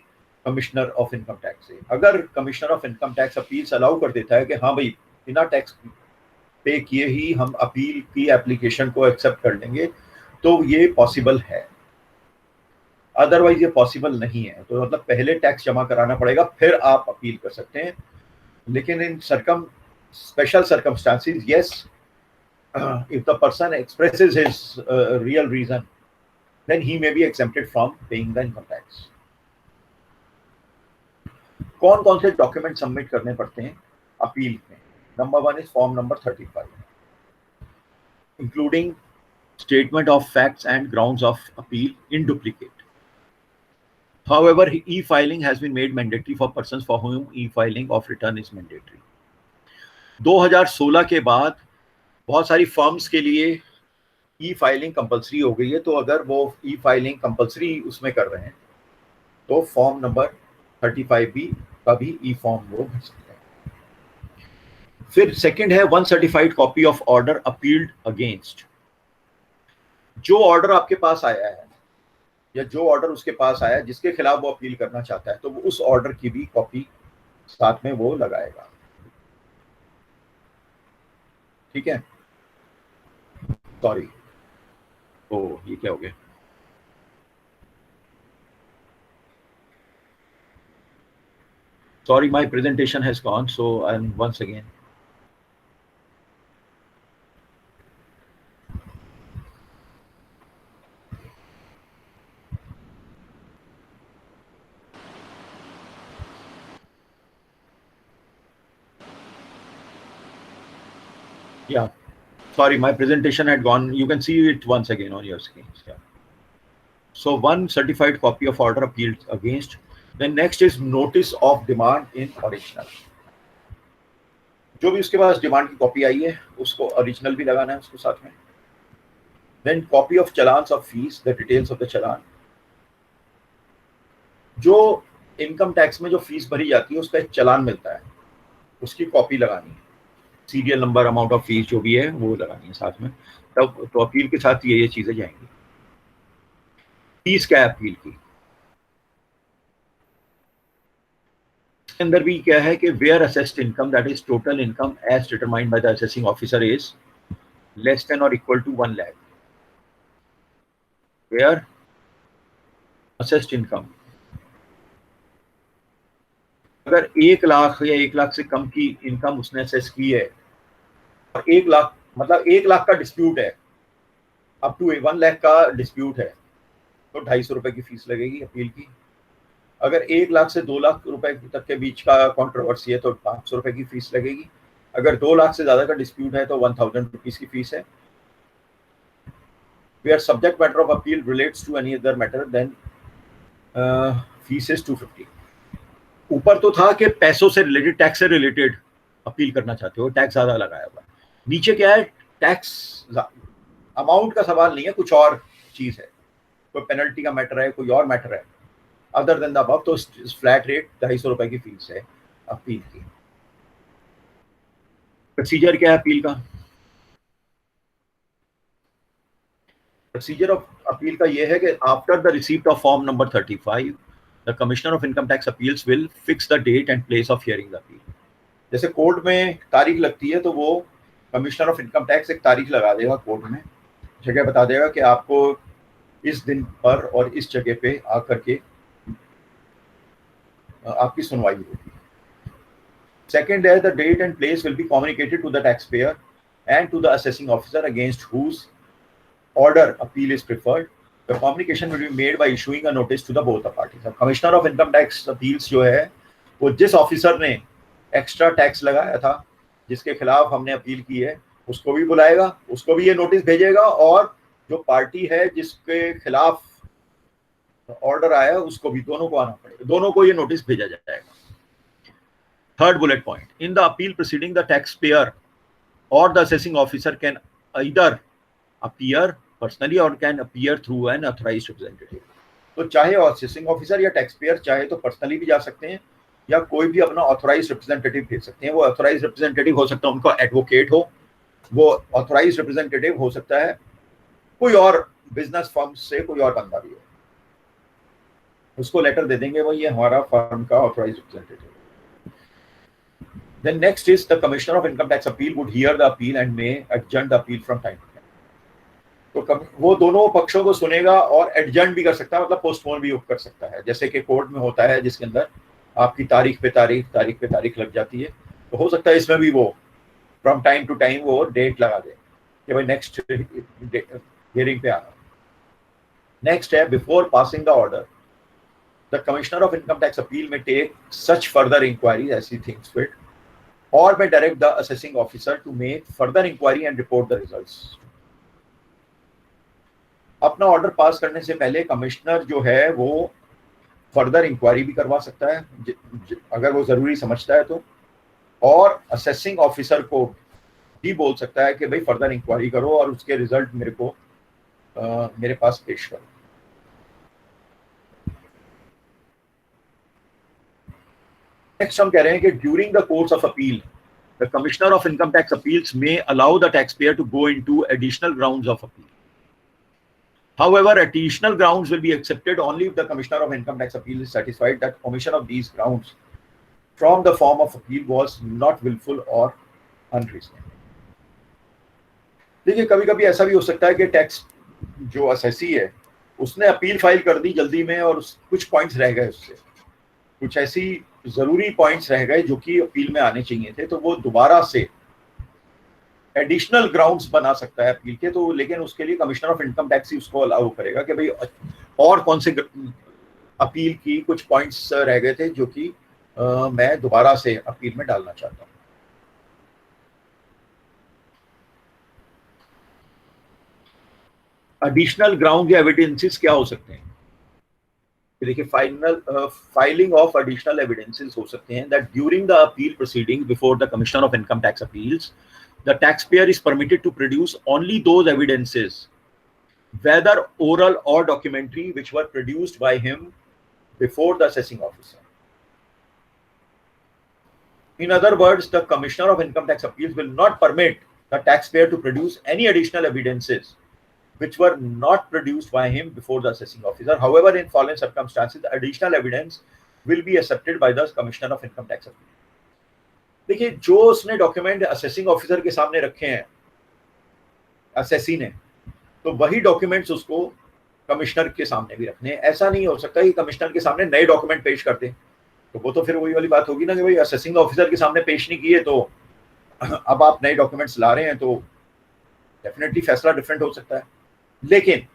कमिश्नर ऑफ इनकम टैक्स से। अगर commissioner of income tax appeal allow कर देता है कि हाँ भाई बिना टैक्स पे किए ही हम अपील की एप्लीकेशन को एक्सेप्ट कर लेंगे, तो ये पॉसिबल है। अदरवाइज ये पॉसिबल नहीं है, तो मतलब पहले टैक्स जमा कराना पड़ेगा, फिर आप अपील कर सकते हैं। लेकिन इन special circumstances, yes, if the person expresses his real reason, then he may be exempted from paying the income tax. कौन कौन से डॉक्यूमेंट सबमिट करने पड़ते हैं अपील में? Number 1 is form number 35, including statement of facts and grounds of appeal in duplicate. However, e-filing has been made mandatory for persons for whom e-filing of return is mandatory. 2016 के बाद बहुत सारी firms के लिए ई filing compulsory हो गई है, तो अगर वो ई फाइलिंग कंपलसरी उसमें कर रहे हैं तो फॉर्म नंबर 35 भी का भी ई फॉर्म वो भर सकते हैं. फिर सेकंड है one certified copy of order appealed against. जो ऑर्डर आपके पास आया है या जो ऑर्डर उसके पास आया है जिसके खिलाफ वो अपील करना चाहता है, तो वो उस ऑर्डर की भी कॉपी साथ में वो लगाएगा. ठीक है, सॉरी, ओ ये क्या हो गया. Sorry, my presentation has gone, so I'm once again. Yeah, sorry, my presentation had gone. You can see it once again on your screens. Yeah. So one certified copy of order appealed against. Then next is notice of demand in original. जो भी उसके पास demand की copy आई है उसको original भी लगाना है उसको साथ में. Then copy of challans of fees, the details of the challan. जो इनकम टैक्स में जो फीस भरी जाती है उसका एक चलान मिलता है, उसकी कॉपी लगानी है. Serial number, amount of fees जो भी है वो लगानी है साथ में. तब तो अपील के साथ ये चीजें जाएंगी. फीस क्या है अपील की? इसके अंदर भी क्या है कि where assessed income, that is total income as determined by the assessing officer, is less than और equal to 1 lakh. Where assessed income अगर 1 लाख या 1 लाख से कम की इनकम उसने असेस की है और 1 लाख मतलब 1 लाख का डिस्प्यूट है, अप टू 1 लाख का डिस्प्यूट है, तो 250 रुपए की फीस लगेगी अपील की. अगर 1 लाख से 2 लाख रुपए तक के बीच का कंट्रोवर्सी है तो 500 रुपए की फीस लगेगी. अगर 2 लाख से ज्यादा का डिस्प्यूट है तो 1000 रुपीज की फीस है. Where subject matter of appeal relates to any other matter, then fees is 250. ऊपर तो था कि पैसों से रिलेटेड, टैक्स से रिलेटेड अपील करना चाहते हो, टैक्स ज्यादा लगाया हुआ. नीचे क्या है? टैक्स अमाउंट का सवाल नहीं है, कुछ और चीज है, कोई पेनल्टी का मैटर है, कोई और मैटर है अदर देन द अबव. तो फ्लैट रेट 250 रुपए की फीस है अपील की. प्रोसीजर क्या है अपील का? प्रोसीजर ऑफ अपील का ये है कि after the receipt of form number 35 the commissioner of income tax appeals will fix the date and place of hearing the appeal. जैसे कोर्ट में तारीख लगती है तो वो कमिश्नर ऑफ इनकम टैक्स एक तारीख लगा देगा कोर्ट में, जगह बता देगा कि आपको इस दिन पर और इस जगह पे आकर के आपकी सुनवाई होगी. सेकेंड है the date and place will be communicated to the tax payer and to the assessing officer against whose order appeal is preferred. The communication will be made by issuing a notice to the both the parties. The Commissioner of Income Tax Appeals जो है वो जिस officer ने extra tax लगाया था, जिसके खिलाफ हमने अपील की है, उसको भी बुलाएगा, उसको भी ये नोटिस भेजेगा, और जो पार्टी है जिसके खिलाफ ऑर्डर आया उसको भी, दोनों को आना पड़ेगा, दोनों को ये नोटिस भेजा जाएगा. Third bullet point, in the appeal proceeding the tax payer और the assessing officer can either appear personally और can appear through an authorised representative. तो चाहे असेसिंग ऑफिसर या टैक्स पेयर चाहे तो पर्सनली भी जा सकते हैं या कोई भी अपना ऑथराइज्ड रिप्रेजेंटेटिव भेज सकते हैं. वो ऑथराइज्ड रिप्रेजेंटेटिव हो सकता है उनका एडवोकेट हो, वो ऑथराइज्ड रिप्रेजेंटेटिव हो सकता है कोई और बिजनेस फर्म से कोई और बंदा भी हो, उसको लेटर दे देंगे भाई ये हमारा फर्म का authorised representative. Then next is the Commissioner of Income Tax Appeal would hear the appeal and may adjourn the appeal from time to time. तो वो दोनों पक्षों को सुनेगा और एडजर्न भी कर सकता है, मतलब पोस्टपोन भी कर सकता है, जैसे कि कोर्ट में होता है जिसके अंदर आपकी तारीख पे तारीख लग जाती है. तो हो सकता है इसमें भी वो फ्रॉम टाइम टू टाइम वो डेट लगा दे कि भाई नेक्स्ट हियरिंग पे आना. नेक्स्ट है before passing the order the commissioner of income tax appeal may take such further inquiry as he thinks fit और may direct the assessing officer to make further inquiry and report the results. अपना order pass करने से पहले commissioner जो है वो further inquiry भी करवा सकता है अगर वो जरूरी समझता है तो, और असेसिंग ऑफिसर को भी बोल सकता है कि भाई फर्दर इंक्वायरी करो और उसके रिजल्ट मेरे पास पेश करो. नेक्स्ट हम कह रहे हैं कि during the course of appeal the commissioner of income tax appeals may allow the tax payer to go into additional grounds of appeal. However, additional grounds will be accepted only if the Commissioner of Income Tax Appeal is satisfied that omission of these grounds from the form of appeal was not willful or unreasonable. देखिए कभी कभी ऐसा भी हो सकता है कि tax जो असेसी है उसने अपील फाइल कर दी जल्दी में और कुछ पॉइंट्स रह गए उससे, कुछ ऐसी जरूरी पॉइंट्स रह गए जो कि अपील में आने चाहिए थे, तो वो दोबारा से एडिशनल ग्राउंड्स बना सकता है अपील के, तो लेकिन उसके लिए कमिश्नर ऑफ इनकम टैक्स ही उसको अलाउ करेगा कि भाई और कौन से अपील की कुछ पॉइंट्स रह गए थे जो कि मैं दोबारा से अपील में डालना चाहता हूँ। एडिशनल ग्राउंड या एविडेंसेस क्या हो सकते हैं? देखिए, फाइलिंग ऑफ एडिशनल एविडेंसेस हो सकते हैं that during the appeal proceeding before the commissioner of income tax appeals the tax payer is permitted to produce only those evidences whether oral or documentary which were produced by him before the assessing officer. In other words, the Commissioner of Income Tax Appeals will not permit the taxpayer to produce any additional evidences which were not produced by him before the assessing officer. However, in following circumstances, the additional evidence will be accepted by the Commissioner of Income Tax Appeals. देखिए, जो उसने document assessing officer के सामने रखे हैं assessee ने, तो वही डॉक्यूमेंट्स उसको कमिश्नर के सामने भी रखने हैं। ऐसा नहीं हो सकता कि कमिश्नर के सामने नए डॉक्यूमेंट पेश कर दें, तो वो तो फिर वही वाली बात होगी ना कि भाई असेसिंग ऑफिसर के सामने पेश नहीं किए तो अब आप नए डॉक्यूमेंट्स ला रहे हैं, तो डेफिनेटली फैसला डिफरेंट हो सकता है। लेकिन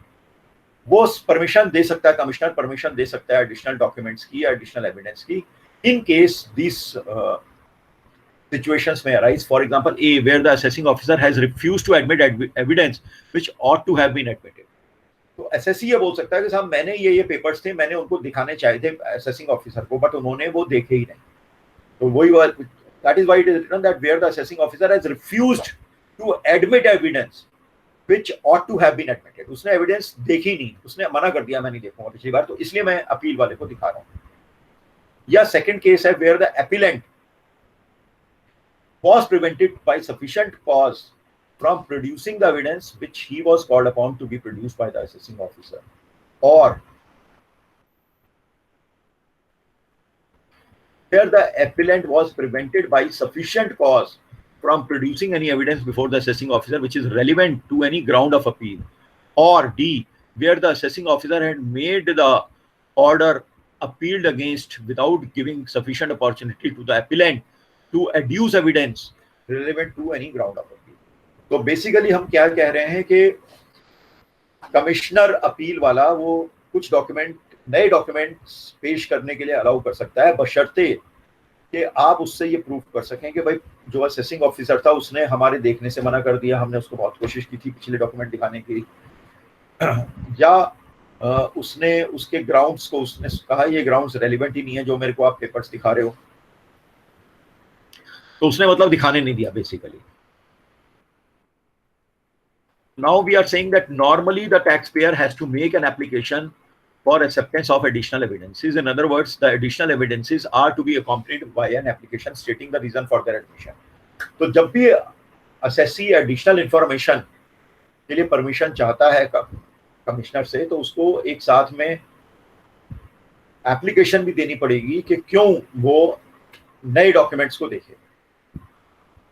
वो परमिशन दे सकता है, कमिश्नर परमिशन दे सकता है एडिशनल डॉक्यूमेंट्स की या एडिशनल एविडेंस की in case this situations may arise. For example, A, where the assessing officer has refused to admit evidence which ought to have been admitted. तो SSC ये बोल सकता है कि साहब मैंने ये पेपर्स थे, मैंने उनको दिखाने चाहिए थे असेसिंग ऑफिसर को, बट उन्होंने वो देखे ही नहीं। तो वही that is why it is written that where the assessing officer has refused to admit evidence which ought to have been admitted. उसने एविडेंस देखी नहीं, उसने मना कर दिया मैं नहीं देखूंगा पिछली बार, तो इसलिए मैं अपील वाले को दिखा रहा हूँ। या सेकंड केस है where the appellant was prevented by sufficient cause from producing the evidence which he was called upon to be produced by the assessing officer, or where the appellant was prevented by sufficient cause from producing any evidence before the assessing officer which is relevant to any ground of appeal, or D, where the assessing officer had made the order appealed against without giving sufficient opportunity to the appellant to adduce evidence relevant to any ground of appeal. तो basically हम क्या कह रहे हैं कि commissioner appeal वाला वो कुछ डॉक्यूमेंट, नए डॉक्यूमेंट्स पेश करने के लिए अलाउ कर सकता है, बशर्ते कि आप उससे ये प्रूफ कर सकें कि भाई जो असेसिंग ऑफिसर था उसने हमारे देखने से मना कर दिया, हमने उसको बहुत कोशिश की थी पिछले डॉक्यूमेंट दिखाने की, या उसने उसके ग्राउंड्स को उसने कहा ये ग्राउंड्स रेलिवेंट ही नहीं है जो मेरे को आप पेपर्स दिखा रहे हो, तो उसने मतलब दिखाने नहीं दिया basically. Now we are saying that normally the taxpayer has to make an application for acceptance of additional evidences. In other words, the additional evidences are to be accompanied by an application stating the reason for their admission. तो जब भी assessee additional information के लिए permission चाहता है commissioner से, तो उसको एक साथ में एप्लीकेशन भी देनी पड़ेगी कि क्यों वो नए डॉक्यूमेंट्स को देखे।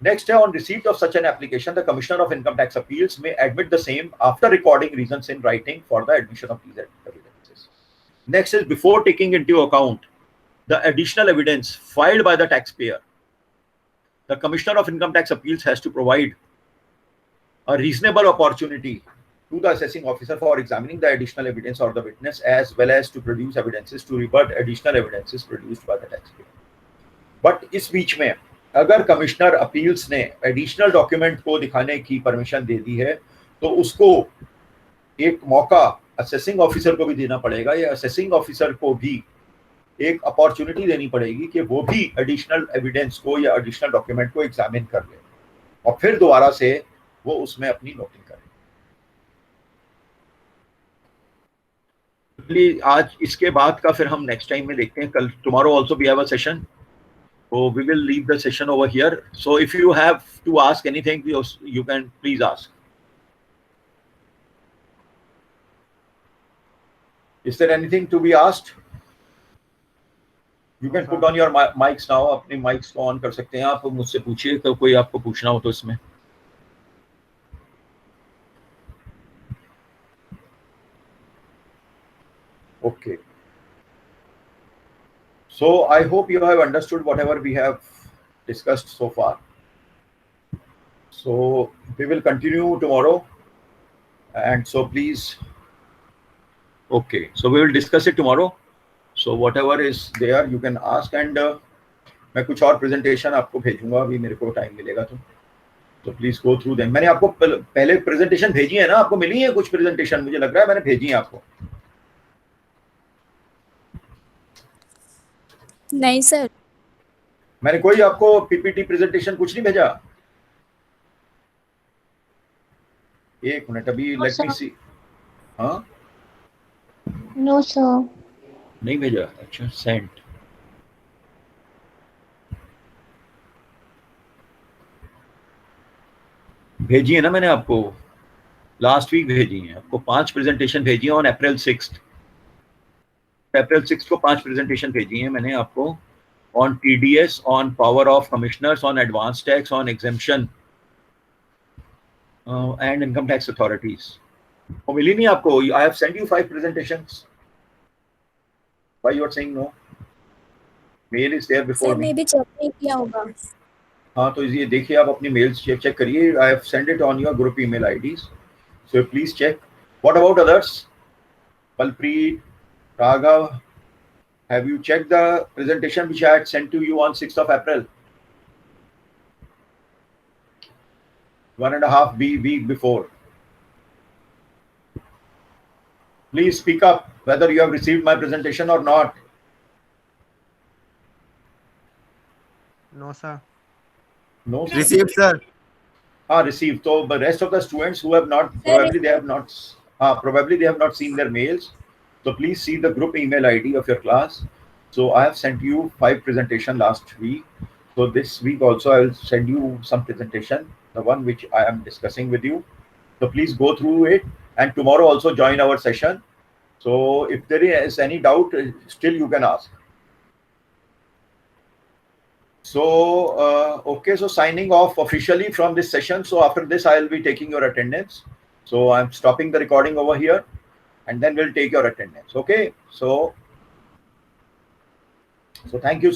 Next, on receipt of such an application, the Commissioner of Income Tax Appeals may admit the same after recording reasons in writing for the admission of these evidences. Next is before taking into account the additional evidence filed by the taxpayer, the Commissioner of Income Tax Appeals has to provide a reasonable opportunity to the assessing officer for examining the additional evidence or the witness, as well as to produce evidences to rebut additional evidences produced by the taxpayer. But इस बीच में अगर commissioner appeals ने additional document को दिखाने की permission दे दी है, तो उसको एक मौका असेसिंग ऑफिसर को भी देना पड़ेगा, या असेसिंग ऑफिसर को भी एक अपॉर्चुनिटी देनी पड़ेगी कि वो भी एडिशनल एविडेंस को या एडिशनल डॉक्यूमेंट को एग्जामिन कर ले और फिर दोबारा से वो उसमें अपनी नोटिंग करे। आज इसके बाद का फिर हम नेक्स्ट टाइम में देखते हैं। कल tomorrow also we have a session, so we will leave the session over here. So if you have to ask anything, you can please ask. Is there anything to be asked? You can put on your mics now. अपने mics को on कर सकते हैं आप, मुझसे पूछिए तो कोई आपको पूछना हो तो इसमें। Okay. So I hope you have understood whatever we have discussed so far. So we will continue tomorrow, and so please. Okay, so we will discuss it tomorrow. So whatever is there, you can ask, and मैं कुछ और presentation आपको भेजूंगा अभी मेरे को time मिलेगा तो please go through them. मैंने आपको पहले presentation भेजी है ना, आपको मिली है कुछ presentation, मुझे लग रहा है मैंने भेजी है आपको. नहीं सर. मैंने कोई आपको PPT presentation कुछ नहीं भेजा. एक मिनट अभी let me see. हाँ नो सर. नहीं भेजा. अच्छा सेंड. भेजी है ना मैंने आपको लास्ट वीक भेजी है आपको 5 प्रेजेंटेशन भेजी है ऑन अप्रैल 6 को 5 प्रेजेंटेशन भेजी है मैंने आपको on TDS, on power of commissioners, on advance tax, on exemption and income tax authorities. वो मिली नहीं आपको. I have send you 5 presentations. Why you are saying no? Mail is there before me. Sir मैं भी check नहीं किया होगा. हाँ तो ये देखिए आप अपनी मेल्स चेक करिए. I have send it on your group email IDs, so please check. What about others? Balpreet, Raghav, have you checked the presentation which I had sent to you on 6th of April? 1.5 week before. Please speak up whether you have received my presentation or not. No, sir. No, Received, sir. Received. So the rest of the students who have not, probably they have not seen their mails. So please see the group email ID of your class. So I have sent you 5 presentation last week. So this week also I will send you some presentation, the one which I am discussing with you. So please go through it, and tomorrow also join our session. So if there is any doubt, still you can ask. So okay, so signing off officially from this session. So after this I will be taking your attendance. So I'm stopping the recording over here, and then we'll take your attendance. Okay, so thank you.